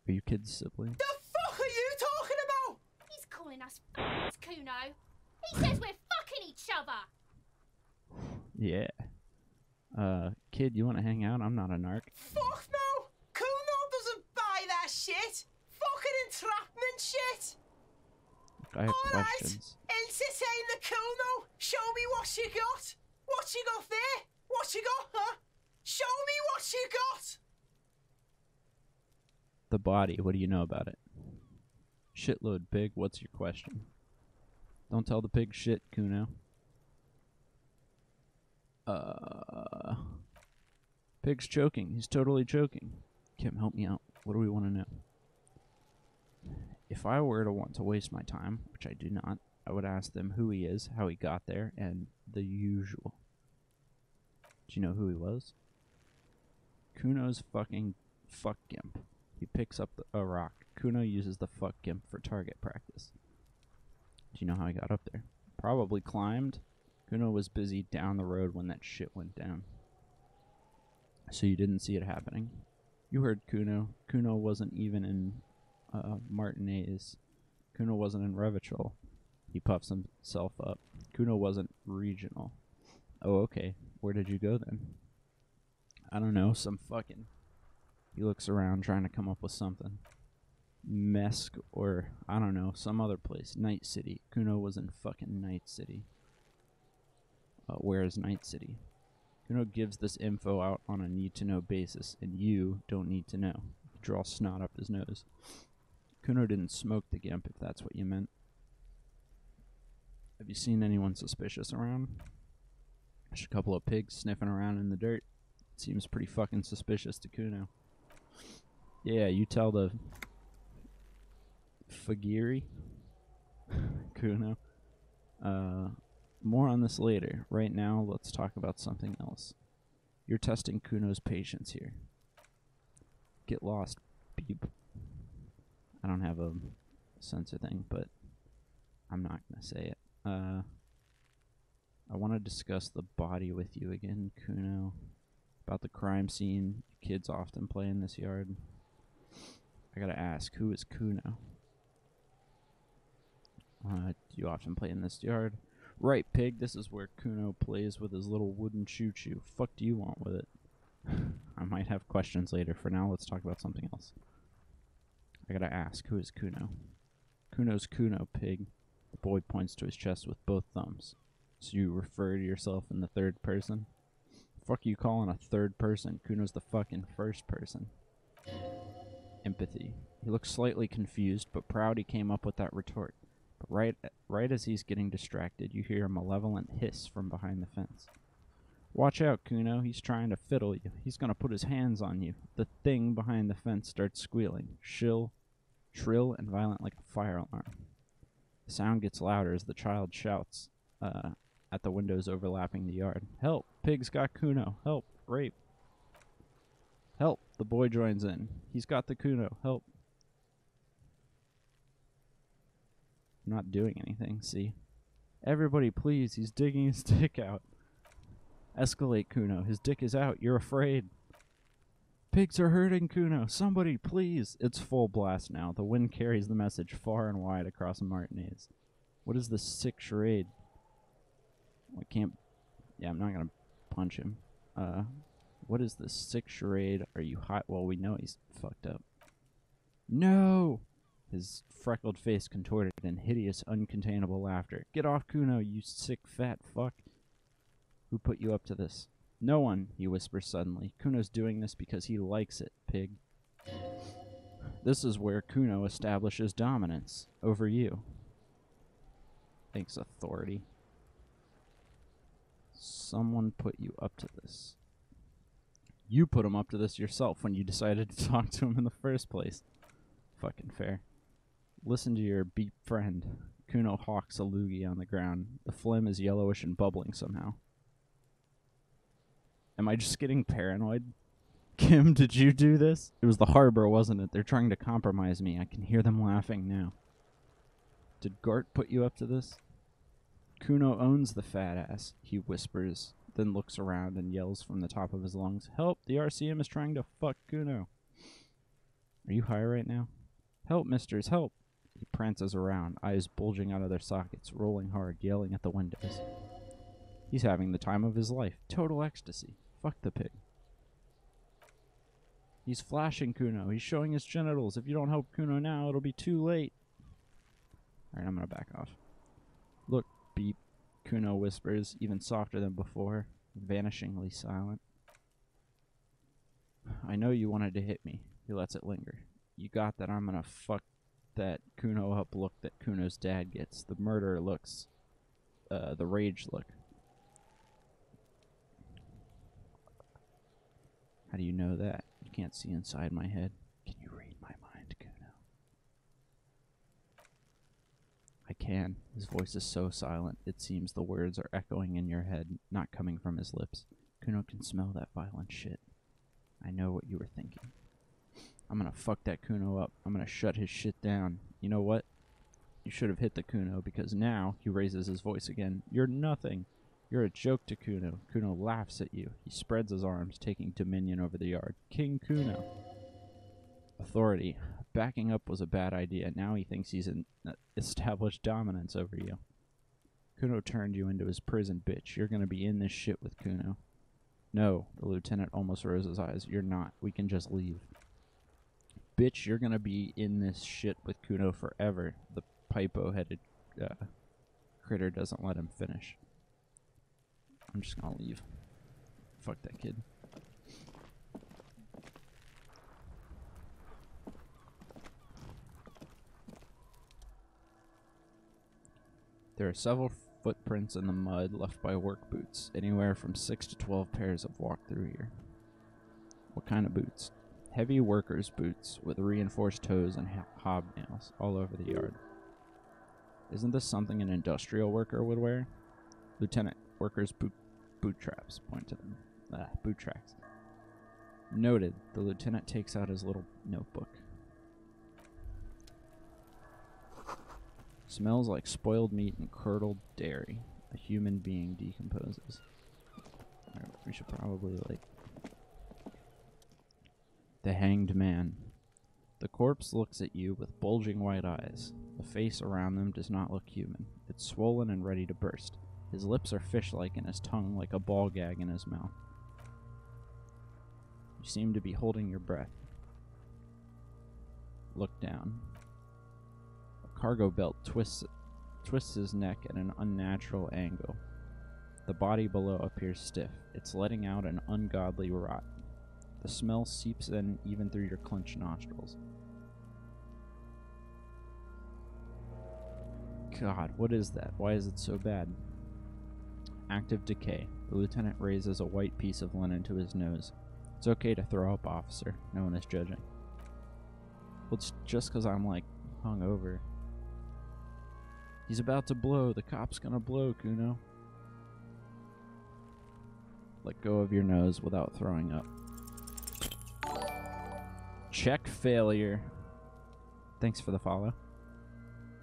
[SPEAKER 1] Are you kids siblings?
[SPEAKER 7] The fuck are you talking about?
[SPEAKER 8] He's calling us f***s, Kuno. He says we're fucking each other.
[SPEAKER 1] Yeah. Kid, you want to hang out? I'm not a narc.
[SPEAKER 7] Fuck no! Kuno doesn't buy that shit! Fucking entrapment shit!
[SPEAKER 1] I have
[SPEAKER 7] Alright,
[SPEAKER 1] questions.
[SPEAKER 7] entertain the Kuno! Show me what you got! What you got there? What you got, huh? Show me what you got!
[SPEAKER 1] The body, what do you know about it? Shitload, pig, what's your question? Don't tell the pig shit, Kuno. Pig's choking. He's totally choking. Kim, help me out. What do we want to know? If I were to want to waste my time, which I do not, I would ask them who he is, how he got there, and the usual. Do you know who he was? Kuno's fucking fuck gimp. He picks up a rock. Kuno uses the fuck gimp for target practice. Do you know how he got up there? Probably climbed. Kuno was busy down the road when that shit went down. So you didn't see it happening. You heard Kuno. Kuno wasn't even in Martinez. Kuno wasn't in Revachol. He puffs himself up. Kuno wasn't regional. Oh, okay. Where did you go then? I don't know. Some fucking... He looks around trying to come up with something. Mesk or, I don't know, some other place. Night City. Kuno was in fucking Night City. Where is Night City? Kuno gives this info out on a need-to-know basis, and you don't need to know. He draws snot up his nose. Kuno didn't smoke the gimp, if that's what you meant. Have you seen anyone suspicious around? There's a couple of pigs sniffing around in the dirt. Seems pretty fucking suspicious to Kuno. Yeah, you tell the... Fagiri? Kuno. More on this later. Right now, let's talk about something else. You're testing Kuno's patience here. Get lost, beep. I don't have a censor thing, but I'm not going to say it. I want to discuss the body with you again, Kuno. About the crime scene. Kids often play in this yard. I gotta ask, who is Kuno? Do you often play in this yard? Right, pig, this is where Kuno plays with his little wooden choo-choo. Fuck do you want with it? I might have questions later. For now, let's talk about something else. I gotta ask, who is Kuno? Kuno's Kuno, pig. The boy points to his chest with both thumbs. So you refer to yourself in the third person? Fuck you calling a third person? Kuno's the fucking first person. Empathy. He looks slightly confused, but proud he came up with that retort. But right as he's getting distracted, you hear a malevolent hiss from behind the fence. Watch out, Kuno. He's trying to fiddle you. He's gonna put his hands on you. The thing behind the fence starts squealing. Shrill, and violent like a fire alarm. The sound gets louder as the child shouts at the windows overlapping the yard. Help! Pig's got Kuno. Help! Rape! Help! The boy joins in. He's got the Kuno. Help! I'm not doing anything, see? Everybody, please. He's digging his dick out. Escalate, Kuno. His dick is out. You're afraid. Pigs are hurting, Kuno. Somebody, please. It's full blast now. The wind carries the message far and wide across Martinez. What is this sick charade? I can't... Yeah, I'm not gonna punch him. What is this sick charade? Are you hot? Well, we know he's fucked up. No! His freckled face contorted in hideous, uncontainable laughter. Get off, Kuno, you sick fat fuck. Who put you up to this? No one, he whispers suddenly. Kuno's doing this because he likes it, pig. This is where Kuno establishes dominance over you. Thanks, authority. Someone put you up to this. You put him up to this yourself when you decided to talk to him in the first place. Fucking fair. Listen to your beat friend. Kuno hawks a loogie on the ground. The phlegm is yellowish and bubbling somehow. Am I just getting paranoid? Kim, did you do this? It was the harbor, wasn't it? They're trying to compromise me. I can hear them laughing now. Did Gart put you up to this? Kuno owns the fat ass, he whispers, then looks around and yells from the top of his lungs, "Help! The RCM is trying to fuck Kuno." Are you high right now? Help, misters, help! He prances around, eyes bulging out of their sockets, rolling hard, yelling at the windows. He's having the time of his life. Total ecstasy. Fuck the pig. He's flashing Kuno. He's showing his genitals. If you don't help Kuno now, it'll be too late. Alright, I'm gonna back off. Look, beep. Kuno whispers, even softer than before, vanishingly silent. I know you wanted to hit me. He lets it linger. You got that I'm gonna fuck that Kuno up look that Kuno's dad gets. The murder looks. The rage look. How do you know that? You can't see inside my head. Can you read my mind, Kuno? I can. His voice is so silent, it seems the words are echoing in your head, not coming from his lips. Kuno can smell that violent shit. I know what you were thinking. I'm gonna fuck that Kuno up. I'm gonna shut his shit down. You know what? You should have hit the Kuno, because now, he raises his voice again, you're nothing. You're a joke to Kuno. Kuno laughs at you. He spreads his arms, taking dominion over the yard. King Kuno. Authority. Backing up was a bad idea. Now he thinks he's established dominance over you. Kuno turned you into his prison, bitch. You're gonna be in this shit with Kuno. No, the lieutenant almost rose his eyes. You're not. We can just leave. Bitch, you're gonna be in this shit with Kuno forever. The pipo-headed critter doesn't let him finish. I'm just gonna leave. Fuck that kid. There are several footprints in the mud left by work boots. Anywhere from 6 to 12 pairs have walked through here. What kind of boots? Heavy workers' boots with reinforced toes and hobnails all over the yard. Isn't this something an industrial worker would wear? Lieutenant, workers' boot traps. Point to them. Boot tracks. Noted. The lieutenant takes out his little notebook. Smells like spoiled meat and curdled dairy. A human being decomposes. Alright, we should probably, The hanged man. The corpse looks at you with bulging white eyes. The face around them does not look human. It's swollen and ready to burst. His lips are fish-like and his tongue like a ball gag in his mouth. You seem to be holding your breath. Look down. A cargo belt twists his neck at an unnatural angle. The body below appears stiff. It's letting out an ungodly rot. The smell seeps in even through your clenched nostrils. God, what is that? Why is it so bad? Active decay. The lieutenant raises a white piece of linen to his nose. It's okay to throw up, officer. No one is judging. Well, it's just because I'm, hungover. He's about to blow. The cop's gonna blow, Kuno. Let go of your nose without throwing up. Check failure. Thanks for the follow.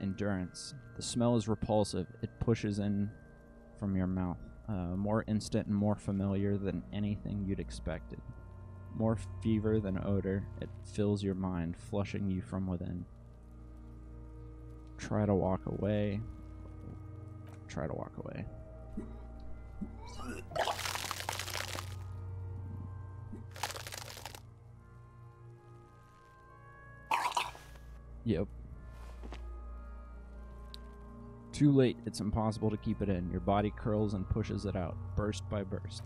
[SPEAKER 1] Endurance. The smell is repulsive. It pushes in from your mouth. More instant and more familiar than anything you'd expected. More fever than odor. It fills your mind, flushing you from within. Try to walk away. Try to walk away. Yep. Too late. It's impossible to keep it in. Your body curls and pushes it out, burst by burst,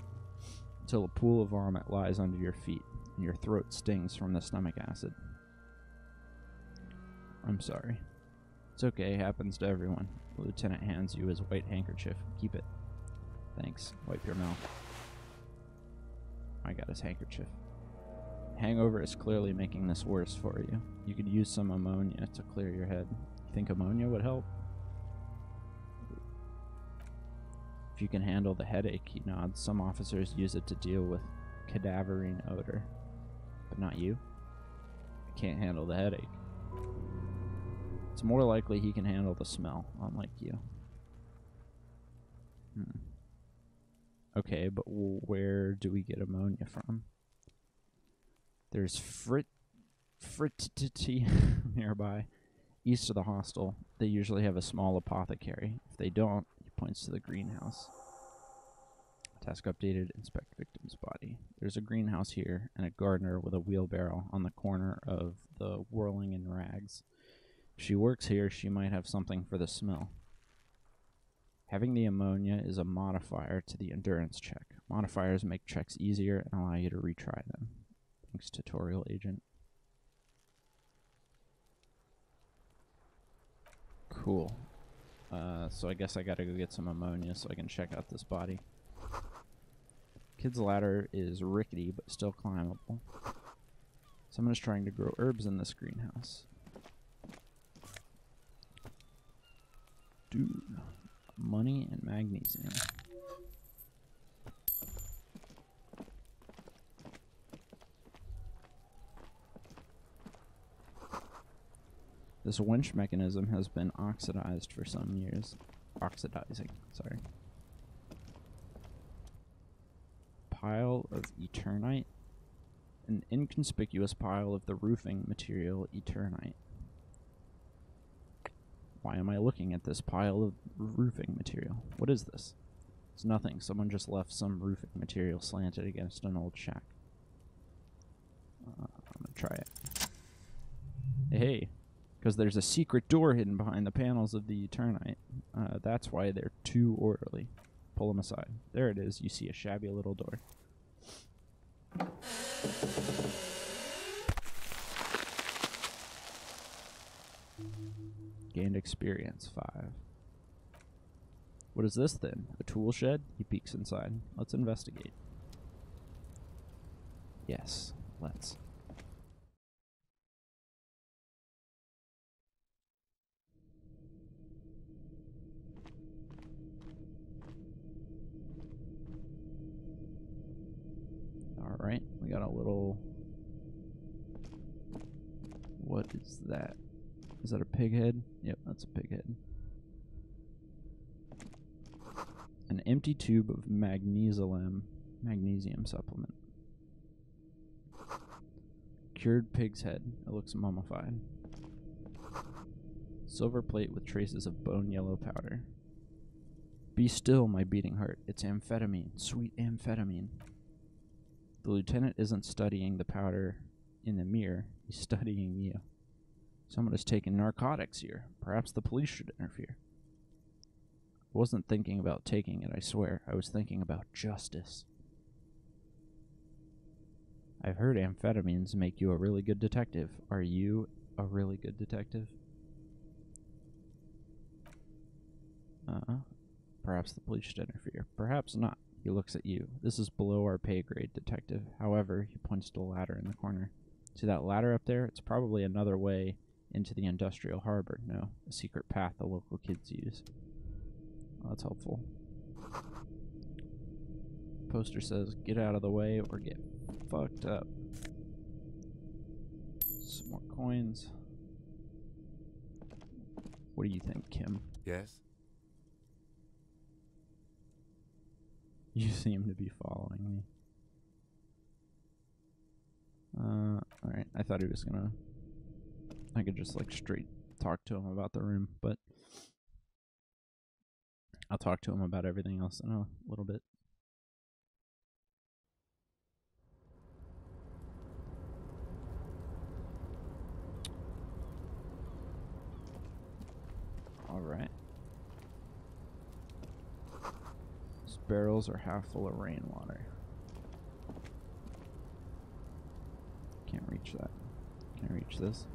[SPEAKER 1] until a pool of vomit lies under your feet, and your throat stings from the stomach acid. I'm sorry. It's okay, happens to everyone. The lieutenant hands you his white handkerchief. Keep it. Thanks. Wipe your mouth. I got his handkerchief. Hangover is clearly making this worse for you. You could use some ammonia to clear your head. You think ammonia would help? If you can handle the headache, he nods. Some officers use it to deal with cadaverine odor. But not you. I can't handle the headache. It's more likely he can handle the smell, unlike you. Okay, but where do we get ammonia from? There's Frittity nearby. East of the hostel, they usually have a small apothecary. If they don't, he points to the greenhouse. Task updated, inspect victim's body. There's a greenhouse here and a gardener with a wheelbarrow on the corner of the whirling in rags. If she works here, she might have something for the smell. Having the ammonia is a modifier to the endurance check. Modifiers make checks easier and allow you to retry them. Thanks, tutorial agent. Cool. So I guess I gotta go get some ammonia so I can check out this body. Kid's ladder is rickety but still climbable. Someone is trying to grow herbs in this greenhouse. Dude. Money and magnesium. This winch mechanism has been oxidized for some years. Oxidizing, sorry. Pile of eternite. An inconspicuous pile of the roofing material eternite. Why am I looking at this pile of roofing material? What is this? It's nothing. Someone just left some roofing material slanted against an old shack. I'm gonna try it. Hey, because there's a secret door hidden behind the panels of the eternite. That's why they're too orderly. Pull them aside. There it is. You see a shabby little door. Gained experience 5. What is this then? A tool shed? He peeks inside. Let's investigate. Yes, let's. Alright, we got a little... What is that? Is that a pig head? Yep, that's a pig head. An empty tube of magnesium supplement. Cured pig's head. It looks mummified. Silver plate with traces of bone yellow powder. Be still, my beating heart. It's amphetamine. Sweet amphetamine. The lieutenant isn't studying the powder in the mirror. He's studying you. Someone has taken narcotics here. Perhaps the police should interfere. I wasn't thinking about taking it, I swear. I was thinking about justice. I've heard amphetamines make you a really good detective. Are you a really good detective? Perhaps the police should interfere. Perhaps not. He looks at you. This is below our pay grade, detective. However, he points to a ladder in the corner. See that ladder up there? It's probably another way into the industrial harbor. No, a secret path the local kids use. Well, that's helpful. Poster says, get out of the way or get fucked up. Some more coins. What do you think, Kim?
[SPEAKER 6] Yes?
[SPEAKER 1] You seem to be following me. Alright, I thought he was gonna... I could just, like, straight talk to him about the room, but... I'll talk to him about everything else in a little bit. Alright. These barrels are half full of rainwater. Can't reach that. Can I reach this?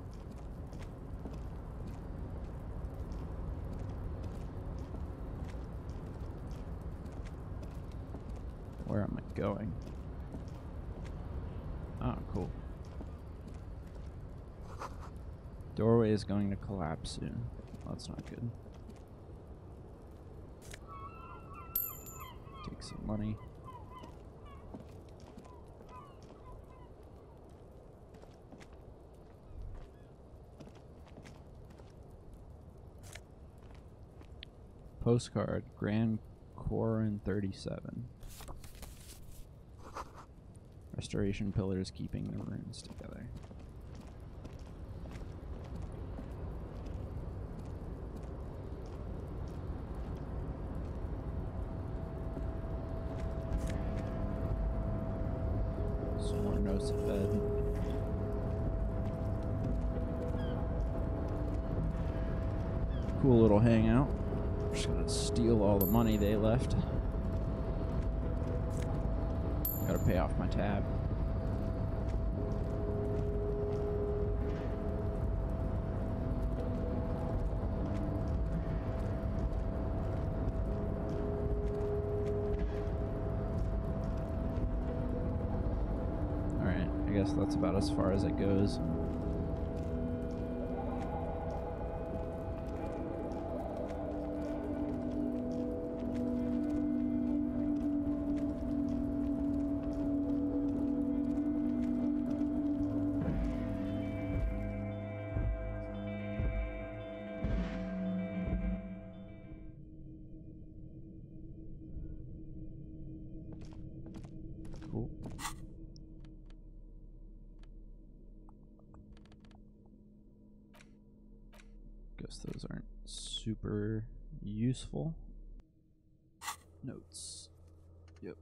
[SPEAKER 1] going. Oh, cool. Doorway is going to collapse soon. Well, that's not good. Take some money. Postcard, Grand Corin 37. Restoration pillars keeping the runes together. Some more notes fed. Cool little hangout. Just gonna steal all the money they left. Gotta pay off my tab. Alright, I guess that's about as far as it goes. Cool. Guess those aren't super useful. Notes. Yep.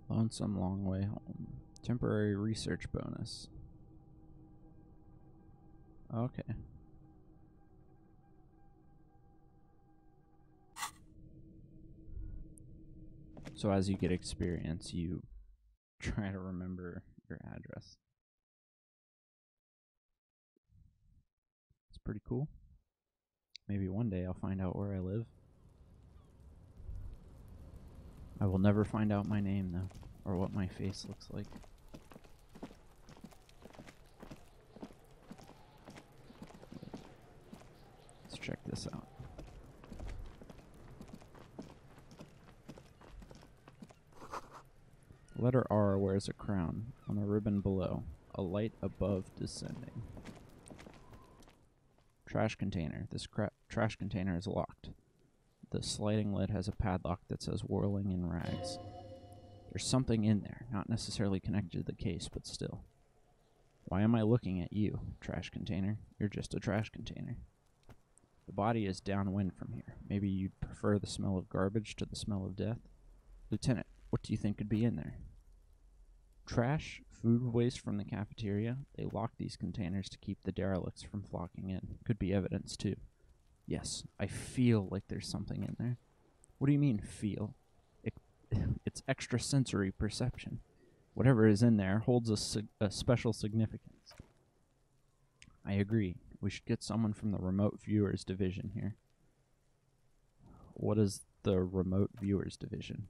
[SPEAKER 1] Lonesome long way home. Temporary research bonus. Okay. So as you get experience, you try to remember your address. It's pretty cool. Maybe one day I'll find out where I live. I will never find out my name, though, or what my face looks like. Let's check this out. Letter R wears a crown on a ribbon below, a light above descending. Trash container. This trash container is locked. The sliding lid has a padlock that says whirling in rags. There's something in there, not necessarily connected to the case, but still. Why am I looking at you, trash container? You're just a trash container. The body is downwind from here. Maybe you'd prefer the smell of garbage to the smell of death? Lieutenant, what do you think could be in there? Trash, food waste from the cafeteria. They lock these containers to keep the derelicts from flocking in. Could be evidence, too. Yes, I feel like there's something in there. What do you mean, feel? It's extrasensory perception. Whatever is in there holds a special significance. I agree. We should get someone from the remote viewers division here. What is the remote viewers division?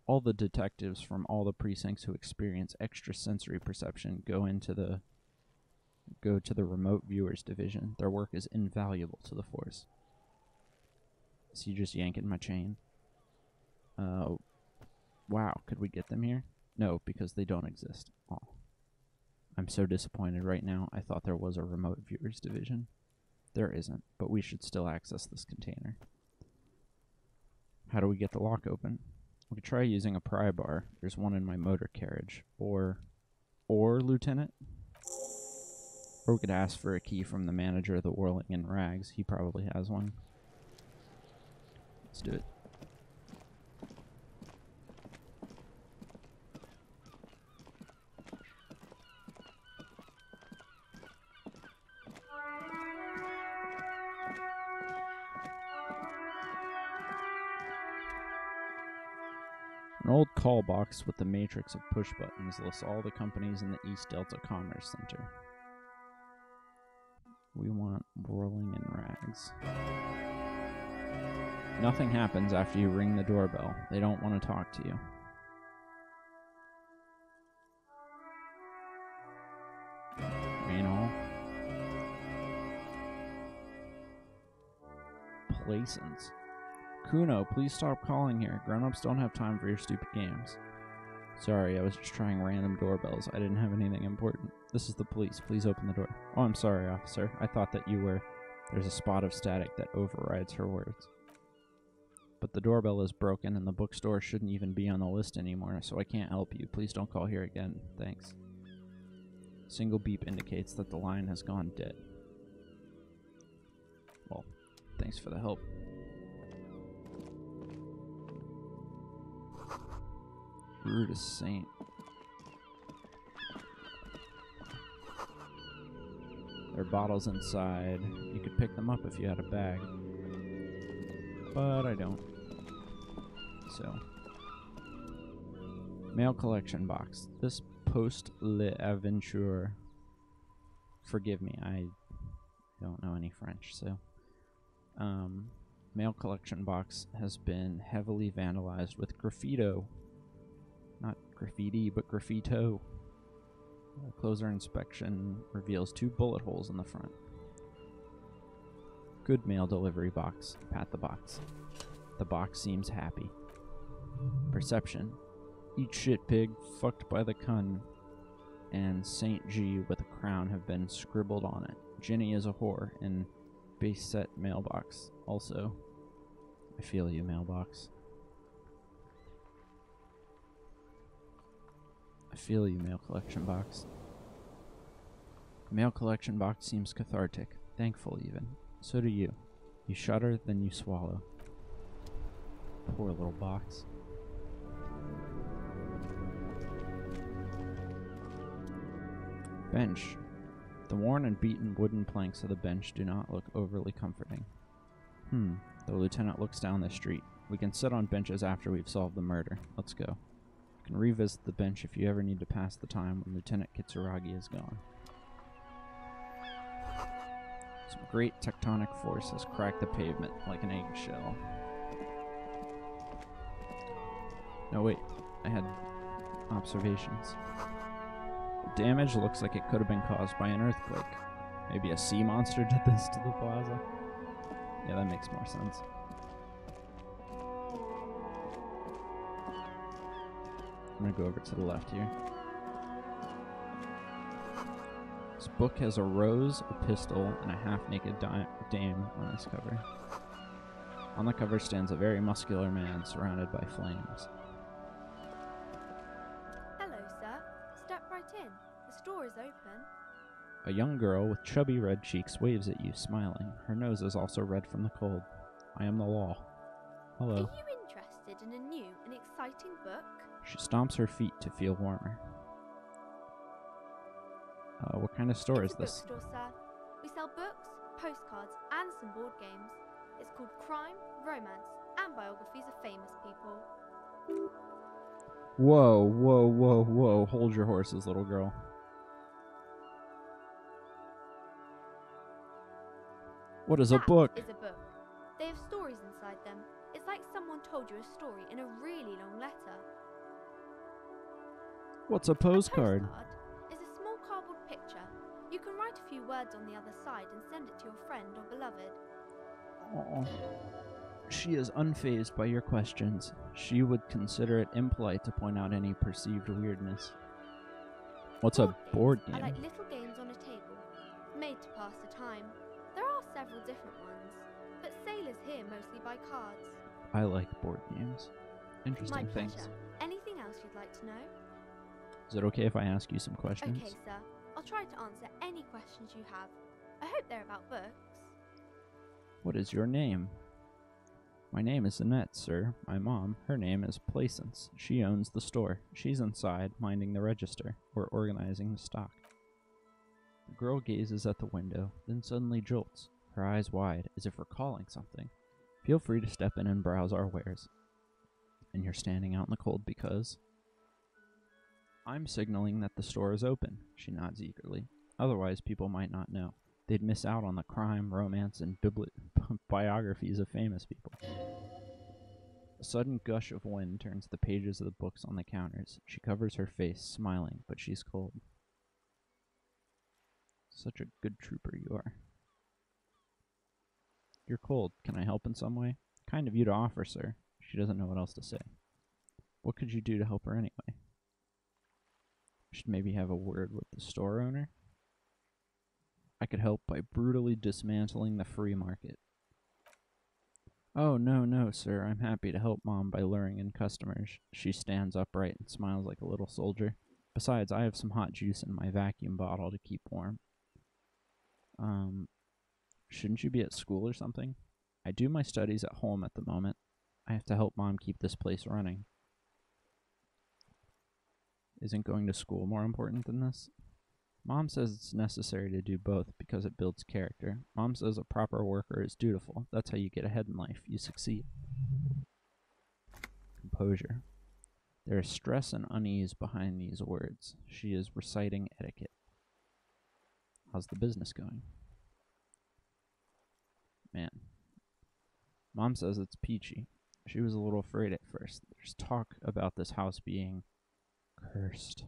[SPEAKER 1] All the detectives from all the precincts who experience extrasensory perception go to the remote viewers division. Their work is invaluable to the force. Is he just yanking my chain? Wow, could we get them here? No, because they don't exist. Oh. I'm so disappointed right now. I thought there was a remote viewers division. There isn't, but we should still access this container. How do we get the lock open? We could try using a pry bar. There's one in my motor carriage. Or Lieutenant? Or we could ask for a key from the manager of the Whirling in Rags. He probably has one. Let's do it. An old call box with the matrix of push buttons lists all the companies in the East Delta Commerce Center. We want Rolling in rags. Nothing happens after you ring the doorbell. They don't want to talk to you. Rainhall. Plaisance. Kuno, please stop calling here. Grown-ups don't have time for your stupid games. Sorry, I was just trying random doorbells. I didn't have anything important. This is the police. Please open the door. Oh, I'm sorry, officer. I thought that you were... There's a spot of static that overrides her words. But the doorbell is broken and the bookstore shouldn't even be on the list anymore, so I can't help you. Please don't call here again. Thanks. Single beep indicates that the line has gone dead. Well, thanks for the help. Rudest saint. There are bottles inside. You could pick them up if you had a bag. But I don't. So. Mail collection box. This post l'aventure. Forgive me, I don't know any French, so. Mail collection box has been heavily vandalized with graffito. Not graffiti, but graffito. Closer inspection reveals 2 bullet holes in the front. Good mail delivery box. Pat the box. The box seems happy. Perception. Eat shit, pig. Fucked by the cun. And Saint G with a crown have been scribbled on it. Ginny is a whore. And base set mailbox. Also, I feel you, mailbox. I feel you, mail collection box. Mail collection box seems cathartic. Thankful, even. So do you. You shudder, then you swallow. Poor little box. Bench. The worn and beaten wooden planks of the bench do not look overly comforting. The lieutenant looks down the street. We can sit on benches after we've solved the murder. Let's go. You can revisit the bench if you ever need to pass the time when Lieutenant Kitsuragi is gone. Some great tectonic force has cracked the pavement like an eggshell. No, wait. I had observations. The damage looks like it could have been caused by an earthquake. Maybe a sea monster did this to the plaza? Yeah, that makes more sense. I'm gonna go over to the left here. This book has a rose, a pistol, and a half-naked dame on this cover. On the cover stands a very muscular man surrounded by flames.
[SPEAKER 9] Hello, sir. Step right in. The store is open.
[SPEAKER 1] A young girl with chubby red cheeks waves at you, smiling. Her nose is also red from the cold. I am the law. Hello.
[SPEAKER 9] Are you interested in a new and exciting book?
[SPEAKER 1] She stomps her feet to feel warmer. What kind of store is this?
[SPEAKER 9] It's a bookstore, sir. We sell books, postcards, and some board games. It's called Crime, Romance, and Biographies of Famous People.
[SPEAKER 1] Whoa, whoa, whoa, whoa. Hold your horses, little girl. What is a book?
[SPEAKER 9] That is a book. They have stories inside them. It's like someone told you a story in a really long letter.
[SPEAKER 1] What's a postcard?
[SPEAKER 9] A postcard is a small cardboard picture. You can write a few words on the other side and send it to your friend or beloved.
[SPEAKER 1] Oh. She is unfazed by your questions. She would consider it impolite to point out any perceived weirdness. What's a board game?
[SPEAKER 9] I like little games on a table, made to pass the time. There are several different ones, but sailors here mostly buy cards.
[SPEAKER 1] I like board games. Interesting
[SPEAKER 9] My
[SPEAKER 1] things.
[SPEAKER 9] pleasure. Anything else you'd like to know?
[SPEAKER 1] Is it okay if I ask you some questions?
[SPEAKER 9] Okay, sir. I'll try to answer any questions you have. I hope they're about books.
[SPEAKER 1] What is your name? My name is Annette, sir. My mom, her name is Plaisance. She owns the store. She's inside, minding the register, or organizing the stock. The girl gazes at the window, then suddenly jolts, her eyes wide, as if recalling something. Feel free to step in and browse our wares. And you're standing out in the cold because... I'm signaling that the store is open, she nods eagerly. Otherwise, people might not know. They'd miss out on the crime, romance, and biographies of famous people. A sudden gush of wind turns the pages of the books on the counters. She covers her face, smiling, but she's cold. Such a good trooper you are. You're cold. Can I help in some way? Kind of you to offer, sir. She doesn't know what else to say. What could you do to help her anyway? Should maybe have a word with the store owner? I could help by brutally dismantling the free market. Oh, no, sir. I'm happy to help Mom by luring in customers. She stands upright and smiles like a little soldier. Besides, I have some hot juice in my vacuum bottle to keep warm. Shouldn't you be at school or something? I do my studies at home at the moment. I have to help Mom keep this place running. Isn't going to school more important than this? Mom says it's necessary to do both because it builds character. Mom says a proper worker is dutiful. That's how you get ahead in life. You succeed. Composure. There is stress and unease behind these words. She is reciting etiquette. How's the business going? Man. Mom says it's peachy. She was a little afraid at first. There's talk about this house being cursed.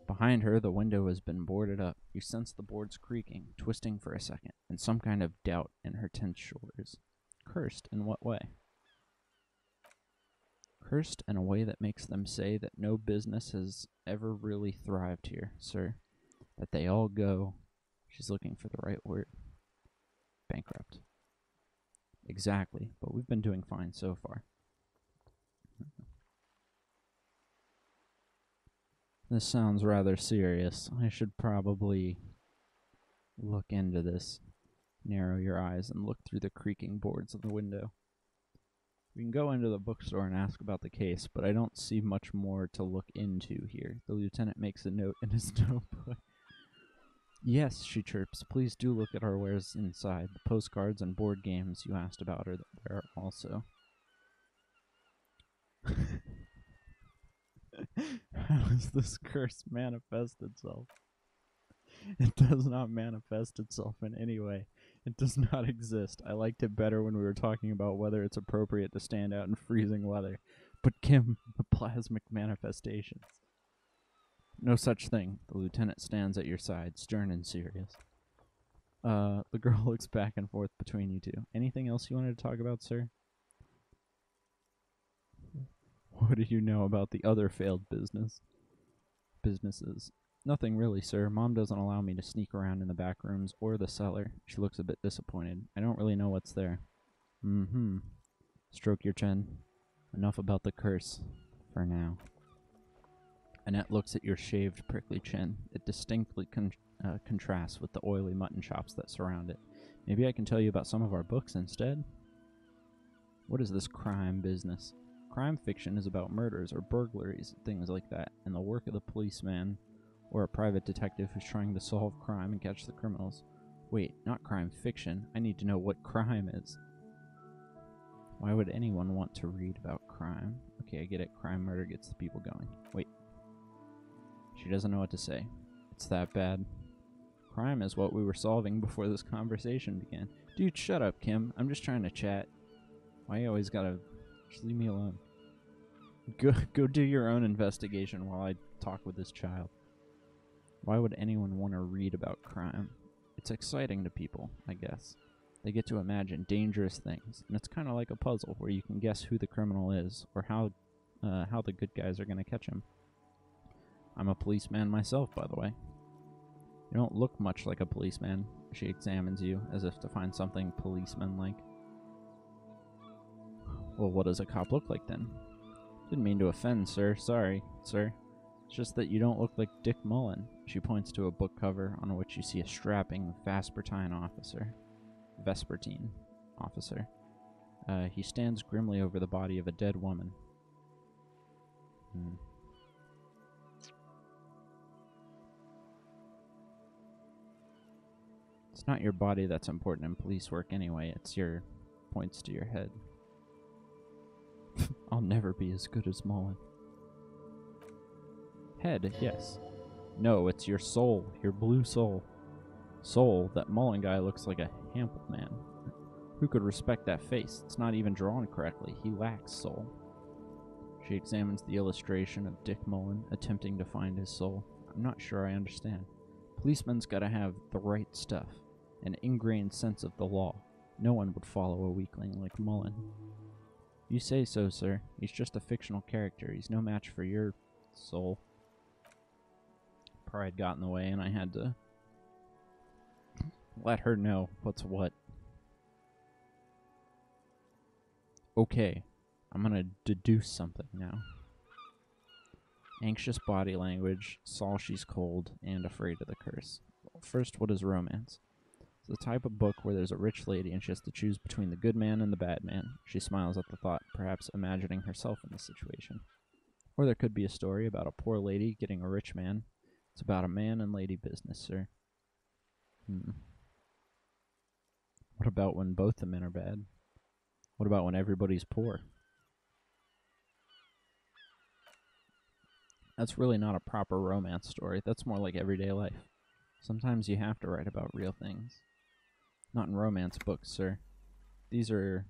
[SPEAKER 1] Behind her, the window has been boarded up. You sense the boards creaking, twisting for a second, and some kind of doubt in her tense shoulders. Cursed in what way? Cursed in a way that makes them say that no business has ever really thrived here, sir. That they all go, she's looking for the right word, bankrupt. Exactly, but we've been doing fine so far. This sounds rather serious. I should probably look into this. Narrow your eyes and look through the creaking boards of the window. We can go into the bookstore and ask about the case, but I don't see much more to look into here. The lieutenant makes a note in his notebook. Yes, she chirps. Please do look at our wares inside. The postcards and board games you asked about are there also. How does this curse manifest itself? It does not manifest itself in any way. It does not exist. I liked it better when we were talking about whether it's appropriate to stand out in freezing weather. But Kim, the plasmic manifestations. No such thing. The lieutenant stands at your side, stern and serious. The girl looks back and forth between you two. Anything else you wanted to talk about, sir? What do you know about the other failed businesses? Nothing really, sir. Mom doesn't allow me to sneak around in the back rooms or the cellar. She looks a bit disappointed. I don't really know what's there. Stroke your chin. Enough about the curse. For now. Annette looks at your shaved, prickly chin. It distinctly contrasts with the oily mutton chops that surround it. Maybe I can tell you about some of our books instead? What is this crime business? Crime fiction is about murders or burglaries, things like that, and the work of the policeman or a private detective who's trying to solve crime and catch the criminals. Wait, not crime fiction. I need to know what crime is. Why would anyone want to read about crime? Okay, I get it. Crime, murder gets the people going. Wait. She doesn't know what to say. It's that bad. Crime is what we were solving before this conversation began. Dude, shut up, Kim. I'm just trying to chat. Why you always gotta... Just leave me alone. Go do your own investigation while I talk with this child. Why would anyone want to read about crime? It's exciting to people, I guess. They get to imagine dangerous things, and it's kind of like a puzzle where you can guess who the criminal is or how the good guys are going to catch him. I'm a policeman myself, by the way. You don't look much like a policeman. She examines you as if to find something policeman-like. Well, what does a cop look like then? Didn't mean to offend, sir. Sorry, sir. It's just that you don't look like Dick Mullen. She points to a book cover on which you see a strapping Vespertine officer. He stands grimly over the body of a dead woman. It's not your body that's important in police work anyway. It's your... points to your head. I'll never be as good as Mullen. Head, yes. No, it's your soul, your blue soul. Soul, that Mullen guy looks like a Hample man. Who could respect that face? It's not even drawn correctly. He lacks soul. She examines the illustration of Dick Mullen, attempting to find his soul. I'm not sure I understand. Policeman's gotta have the right stuff, an ingrained sense of the law. No one would follow a weakling like Mullen. You say so, sir. He's just a fictional character. He's no match for your soul. Pride got in the way, and I had to let her know what's what. Okay, I'm gonna deduce something now. Anxious body language, saw she's cold, and afraid of the curse. First, what is romance? It's the type of book where there's a rich lady and she has to choose between the good man and the bad man. She smiles at the thought, perhaps imagining herself in the situation. Or there could be a story about a poor lady getting a rich man. It's about a man and lady business, sir. What about when both the men are bad? What about when everybody's poor? That's really not a proper romance story. That's more like everyday life. Sometimes you have to write about real things. Not in romance books, sir. These are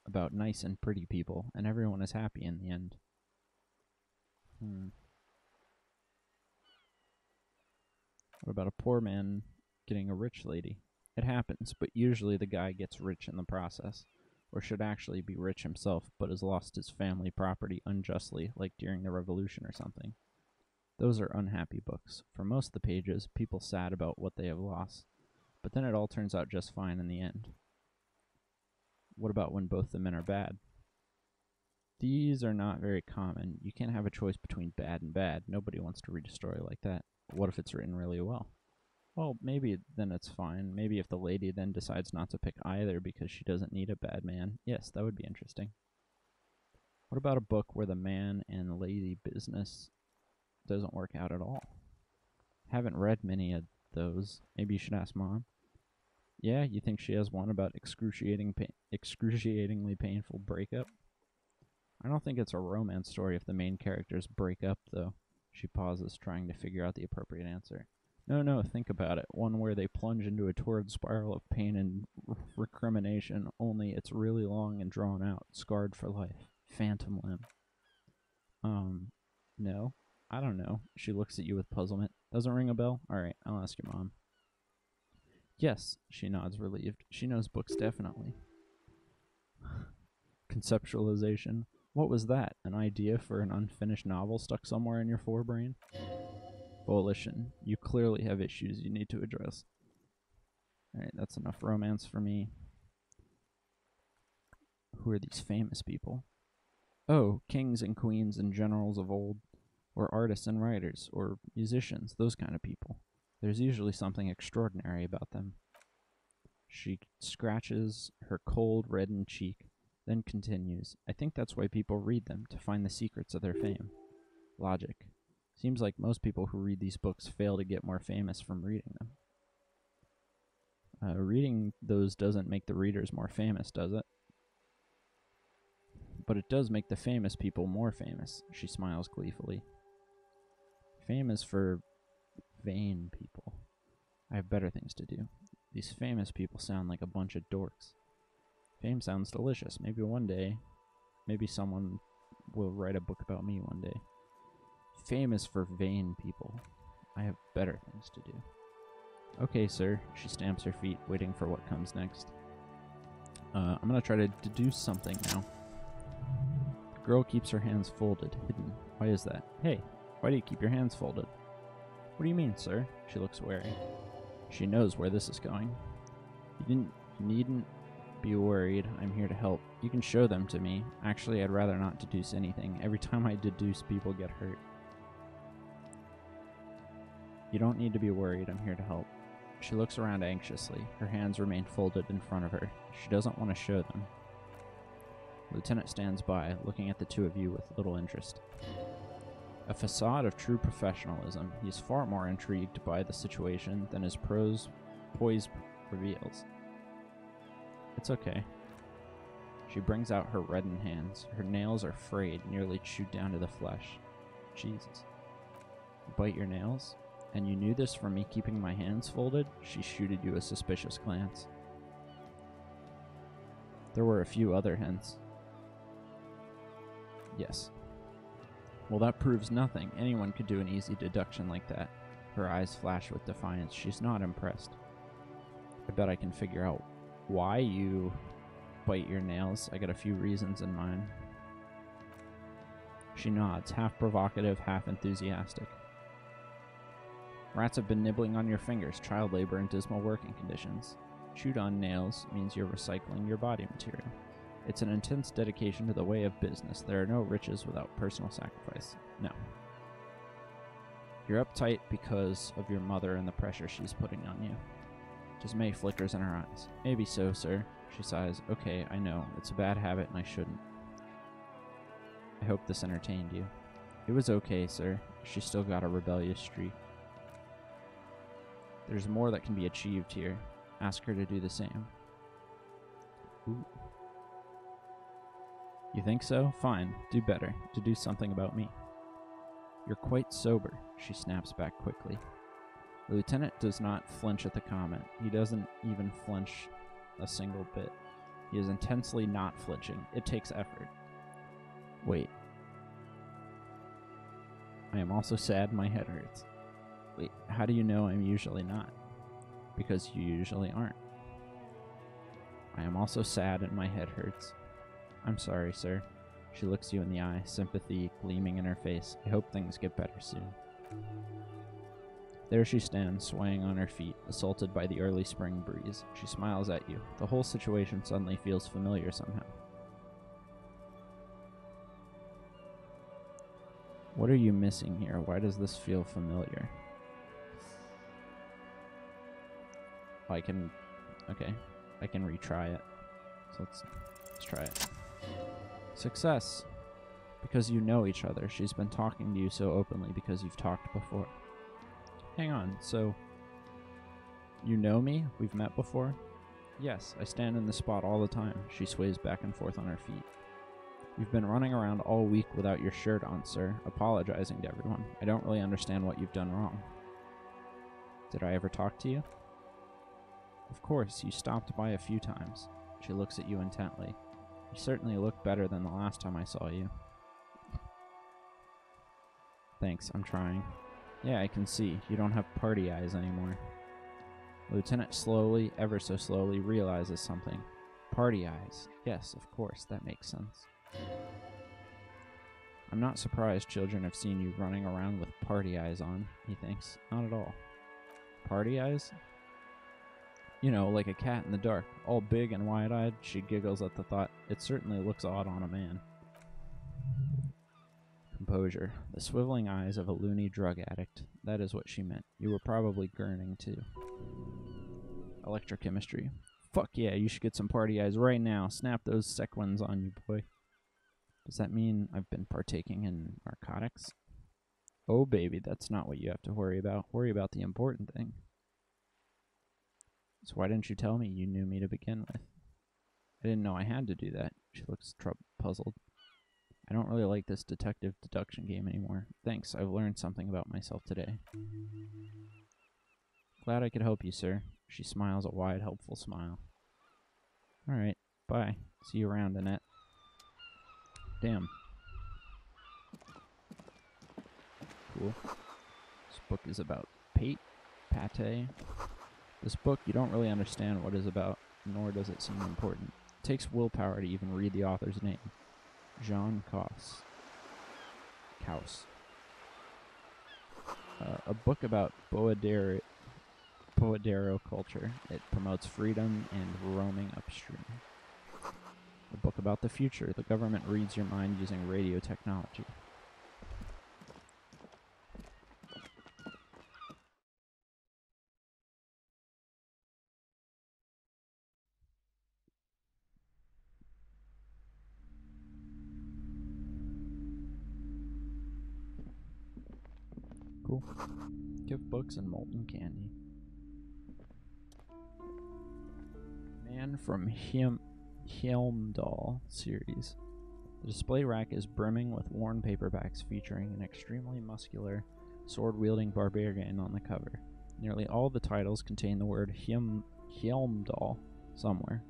[SPEAKER 1] about nice and pretty people, and everyone is happy in the end. What about a poor man getting a rich lady? It happens, but usually the guy gets rich in the process, or should actually be rich himself, but has lost his family property unjustly, like during the Revolution or something. Those are unhappy books. For most of the pages, people sad about what they have lost, but then it all turns out just fine in the end. What about when both the men are bad? These are not very common. You can't have a choice between bad and bad. Nobody wants to read a story like that. What if it's written really well? Well, maybe then it's fine. Maybe if the lady then decides not to pick either because she doesn't need a bad man. Yes, that would be interesting. What about a book where the man and lady business doesn't work out at all? Haven't read many of those. Maybe you should ask Mom. Yeah, you think she has one about excruciatingly painful breakup? I don't think it's a romance story if the main characters break up, though. She pauses, trying to figure out the appropriate answer. No, think about it. One where they plunge into a torrid spiral of pain and recrimination, only it's really long and drawn out, scarred for life. Phantom limb. No. I don't know. She looks at you with puzzlement. Doesn't ring a bell? Alright, I'll ask your mom. Yes, she nods, relieved. She knows books, definitely. Conceptualization. What was that? An idea for an unfinished novel stuck somewhere in your forebrain? Volition. You clearly have issues you need to address. Alright, that's enough romance for me. Who are these famous people? Oh, kings and queens and generals of old. Or artists and writers, or musicians, those kind of people. There's usually something extraordinary about them. She scratches her cold, reddened cheek, then continues. I think that's why people read them, to find the secrets of their fame. Logic. Seems like most people who read these books fail to get more famous from reading them. Reading those doesn't make the readers more famous, does it? But it does make the famous people more famous, she smiles gleefully. Fame is for vain people. I have better things to do. These famous people sound like a bunch of dorks. Fame sounds delicious. Maybe one day, maybe someone will write a book about me one day. Fame is for vain people. I have better things to do. Okay, sir. She stamps her feet, waiting for what comes next. I'm gonna try to deduce something now. The girl keeps her hands folded, hidden. Why is that? Hey, why do you keep your hands folded? What do you mean, sir? She looks wary. She knows where this is going. You needn't be worried. I'm here to help. You can show them to me. Actually, I'd rather not deduce anything. Every time I deduce, people get hurt. You don't need to be worried. I'm here to help. She looks around anxiously. Her hands remain folded in front of her. She doesn't want to show them. Lieutenant stands by, looking at the two of you with little interest. A facade of true professionalism. He's far more intrigued by the situation than his poise reveals. It's okay. She brings out her reddened hands. Her nails are frayed, nearly chewed down to the flesh. Jesus. You bite your nails? And you knew this from me keeping my hands folded? She shooted you a suspicious glance. There were a few other hints. Yes. Well, that proves nothing. Anyone could do an easy deduction like that. Her eyes flash with defiance. She's not impressed. I bet I can figure out why you bite your nails. I got a few reasons in mind. She nods, half provocative, half enthusiastic. Rats have been nibbling on your fingers, child labor and dismal working conditions. Chewed-on nails means you're recycling your body material. It's an intense dedication to the way of business. There are no riches without personal sacrifice. No. You're uptight because of your mother and the pressure she's putting on you. Dismay flickers in her eyes. Maybe so, sir. She sighs. Okay, I know. It's a bad habit and I shouldn't. I hope this entertained you. It was okay, sir. She's still got a rebellious streak. There's more that can be achieved here. Ask her to do the same. Ooh. You think so? Fine. Do better. To do something about me. You're quite sober, she snaps back quickly. The lieutenant does not flinch at the comment. He doesn't even flinch a single bit. He is intensely not flinching. It takes effort. Wait. I am also sad my head hurts. Wait, how do you know I'm usually not? Because you usually aren't. I am also sad and my head hurts. I'm sorry, sir. She looks you in the eye, sympathy gleaming in her face. I hope things get better soon. There she stands, swaying on her feet, assaulted by the early spring breeze. She smiles at you. The whole situation suddenly feels familiar somehow. What are you missing here? Why does this feel familiar? I can retry it. So let's try it. Success. Because you know each other. She's been talking to you so openly because you've talked before. Hang on, so you know me? We've met before? Yes, I stand in this spot all the time. She sways back and forth on her feet. You've been running around all week without your shirt on, sir, apologizing to everyone. I don't really understand what you've done wrong. Did I ever talk to you? Of course, you stopped by a few times. She looks at you intently. You certainly look better than the last time I saw you. Thanks, I'm trying. Yeah, I can see. You don't have party eyes anymore. Lieutenant slowly, ever so slowly, realizes something. Party eyes. Yes, of course, that makes sense. I'm not surprised children have seen you running around with party eyes on, he thinks. Not at all. Party eyes? You know, like a cat in the dark, all big and wide-eyed. She giggles at the thought. It certainly looks odd on a man. Composure. The swiveling eyes of a loony drug addict. That is what she meant. You were probably gurning, too. Electrochemistry. Fuck yeah, you should get some party eyes right now. Snap those sequins on you, boy. Does that mean I've been partaking in narcotics? Oh, baby, that's not what you have to worry about. Worry about the important thing. So why didn't you tell me you knew me to begin with? I didn't know I had to do that. She looks puzzled. I don't really like this detective deduction game anymore. Thanks, I've learned something about myself today. Glad I could help you, sir. She smiles a wide, helpful smile. Alright, bye. See you around, Annette. Damn. Cool. This book is about pate. This book, you don't really understand what it is about, nor does it seem important. It takes willpower to even read the author's name. Jean Kaus. A book about Boadero culture. It promotes freedom and roaming upstream. A book about the future. The government reads your mind using radio technology. Cool. Gift books and molten candy. Man from Helmdahl series. The display rack is brimming with worn paperbacks featuring an extremely muscular sword-wielding barbarian on the cover. Nearly all the titles contain the word Hjelmdal somewhere.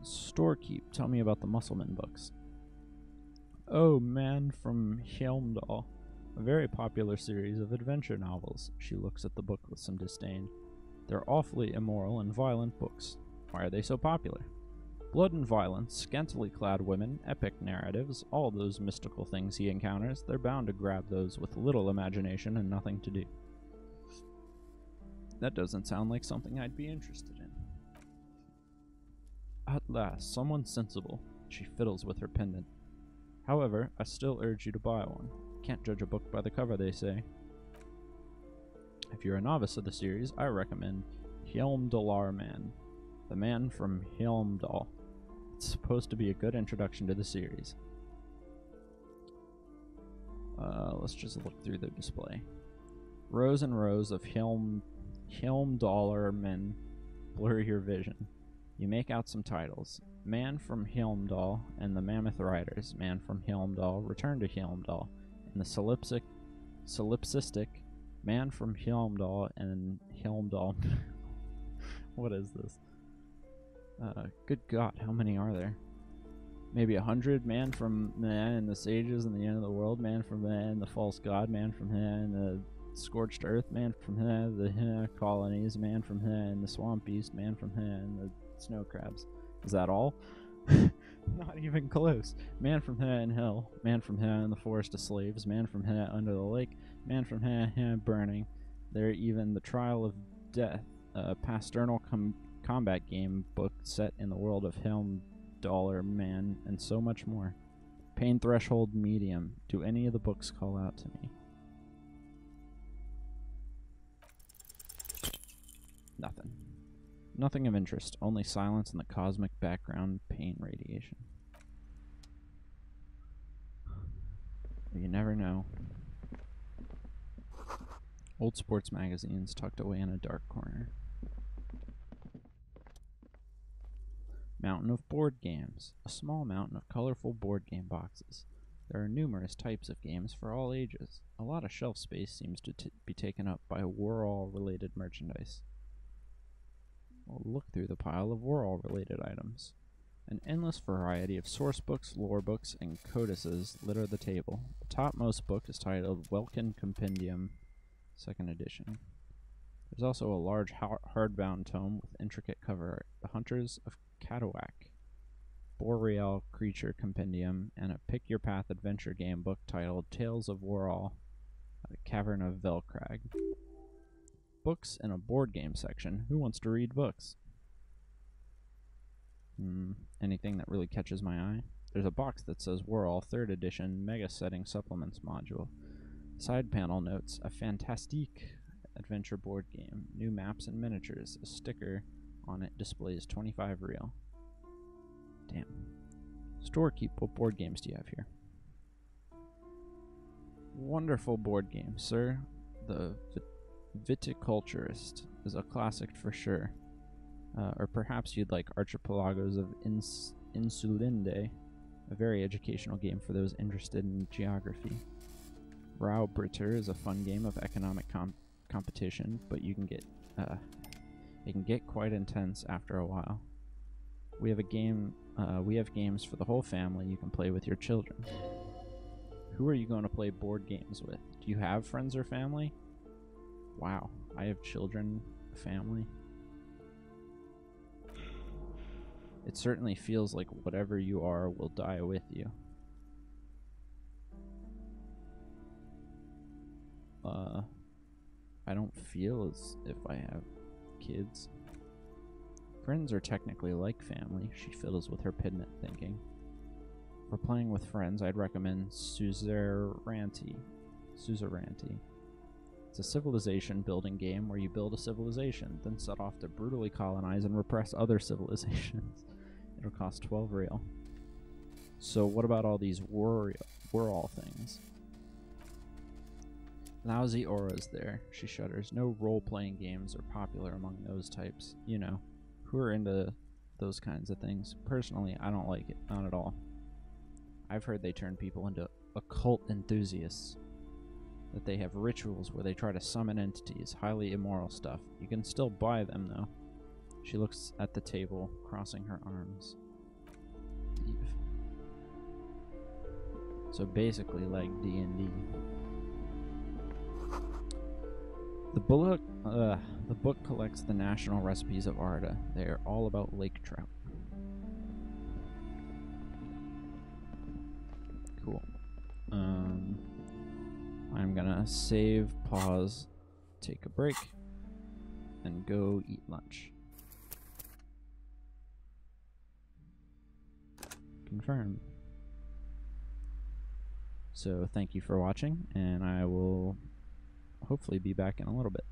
[SPEAKER 1] Storekeep, tell me about the Musselman books. Oh, Man from Hjelmdal, a very popular series of adventure novels. She looks at the book with some disdain. They're awfully immoral and violent books. Why are they so popular? Blood and violence, scantily clad women, epic narratives, all those mystical things he encounters, they're bound to grab those with little imagination and nothing to do. That doesn't sound like something I'd be interested in. At last, someone sensible. She fiddles with her pendant. However, I still urge you to buy one. Can't judge a book by the cover, they say. If you're a novice of the series, I recommend Hjelmdalar Man, the man from Hjelmdal. It's supposed to be a good introduction to the series. Let's just look through the display. Rows and rows of Hjelmdalar men blur your vision. You make out some titles. Man from Hjelmdal and the Mammoth Riders. Man from Hjelmdal, Return to Hjelmdal. And the solipsistic Man from Hjelmdal and Hjelmdal. What is this? Good God, how many are there? Maybe 100. Man from Man and the Sages and the End of the World. Man from Man and the False God. Man from Man and the Scorched Earth. Man from Man the Colonies. Man from Man and the Swamp Beast. Man from Man and the Snow Crabs. Is that all? Not even close. Man from Hell and Hell. Man from Hell and the Forest of Slaves. Man from Hell under the Lake. Man from Hell burning. There even the Trial of Death, a pastoral combat game book set in the world of Hjelmdalar Man, and so much more. Pain Threshold Medium. Do any of the books call out to me? Nothing. Nothing of interest, only silence and the cosmic background pain radiation. You never know. Old sports magazines tucked away in a dark corner. Mountain of board games. A small mountain of colorful board game boxes. There are numerous types of games for all ages. A lot of shelf space seems to be taken up by Whirl-related merchandise. We'll look through the pile of Whirl-related items. An endless variety of source books, lore books, and codices litter the table. The topmost book is titled Welkin Compendium, 2nd edition. There's also a large hardbound tome with intricate cover art, The Hunters of Catawak, Boreal Creature Compendium, and a Pick Your Path adventure game book titled Tales of Whirl, Cavern of Velkrag. Books in a board game section. Who wants to read books? Anything that really catches my eye? There's a box that says Whirl 3rd edition Mega Setting Supplements module. Side panel notes a fantastique adventure board game. New maps and miniatures. A sticker on it displays 25 real. Damn. Storekeep, what board games do you have here? Wonderful board game, sir. The Viticulturist is a classic for sure. Or perhaps you'd like Archipelagos of Insulinde, a very educational game for those interested in geography. Raubritter is a fun game of economic competition, but you can get it can get quite intense after a while. We have games for the whole family you can play with your children. Who are you going to play board games with? Do you have friends or family? Wow, I have children, a family. It certainly feels like whatever you are will die with you. I don't feel as if I have kids. Friends are technically like family, she fiddles with her pendant thinking. For playing with friends, I'd recommend Suzerainty. It's a civilization building game where you build a civilization, then set off to brutally colonize and repress other civilizations. It'll cost 12 real. So what about all these Whirl things? Lousy auras there, she shudders. No role-playing games are popular among those types. You know, who are into those kinds of things. Personally, I don't like it, not at all. I've heard they turn people into occult enthusiasts. That they have rituals where they try to summon entities, highly immoral stuff. You can still buy them, though. She looks at the table, crossing her arms. Thief. So basically like D&D. The book collects the national recipes of Arda. They are all about lake trout. Cool. I'm gonna save, pause, take a break, and go eat lunch. Confirm. So thank you for watching, and I will hopefully be back in a little bit.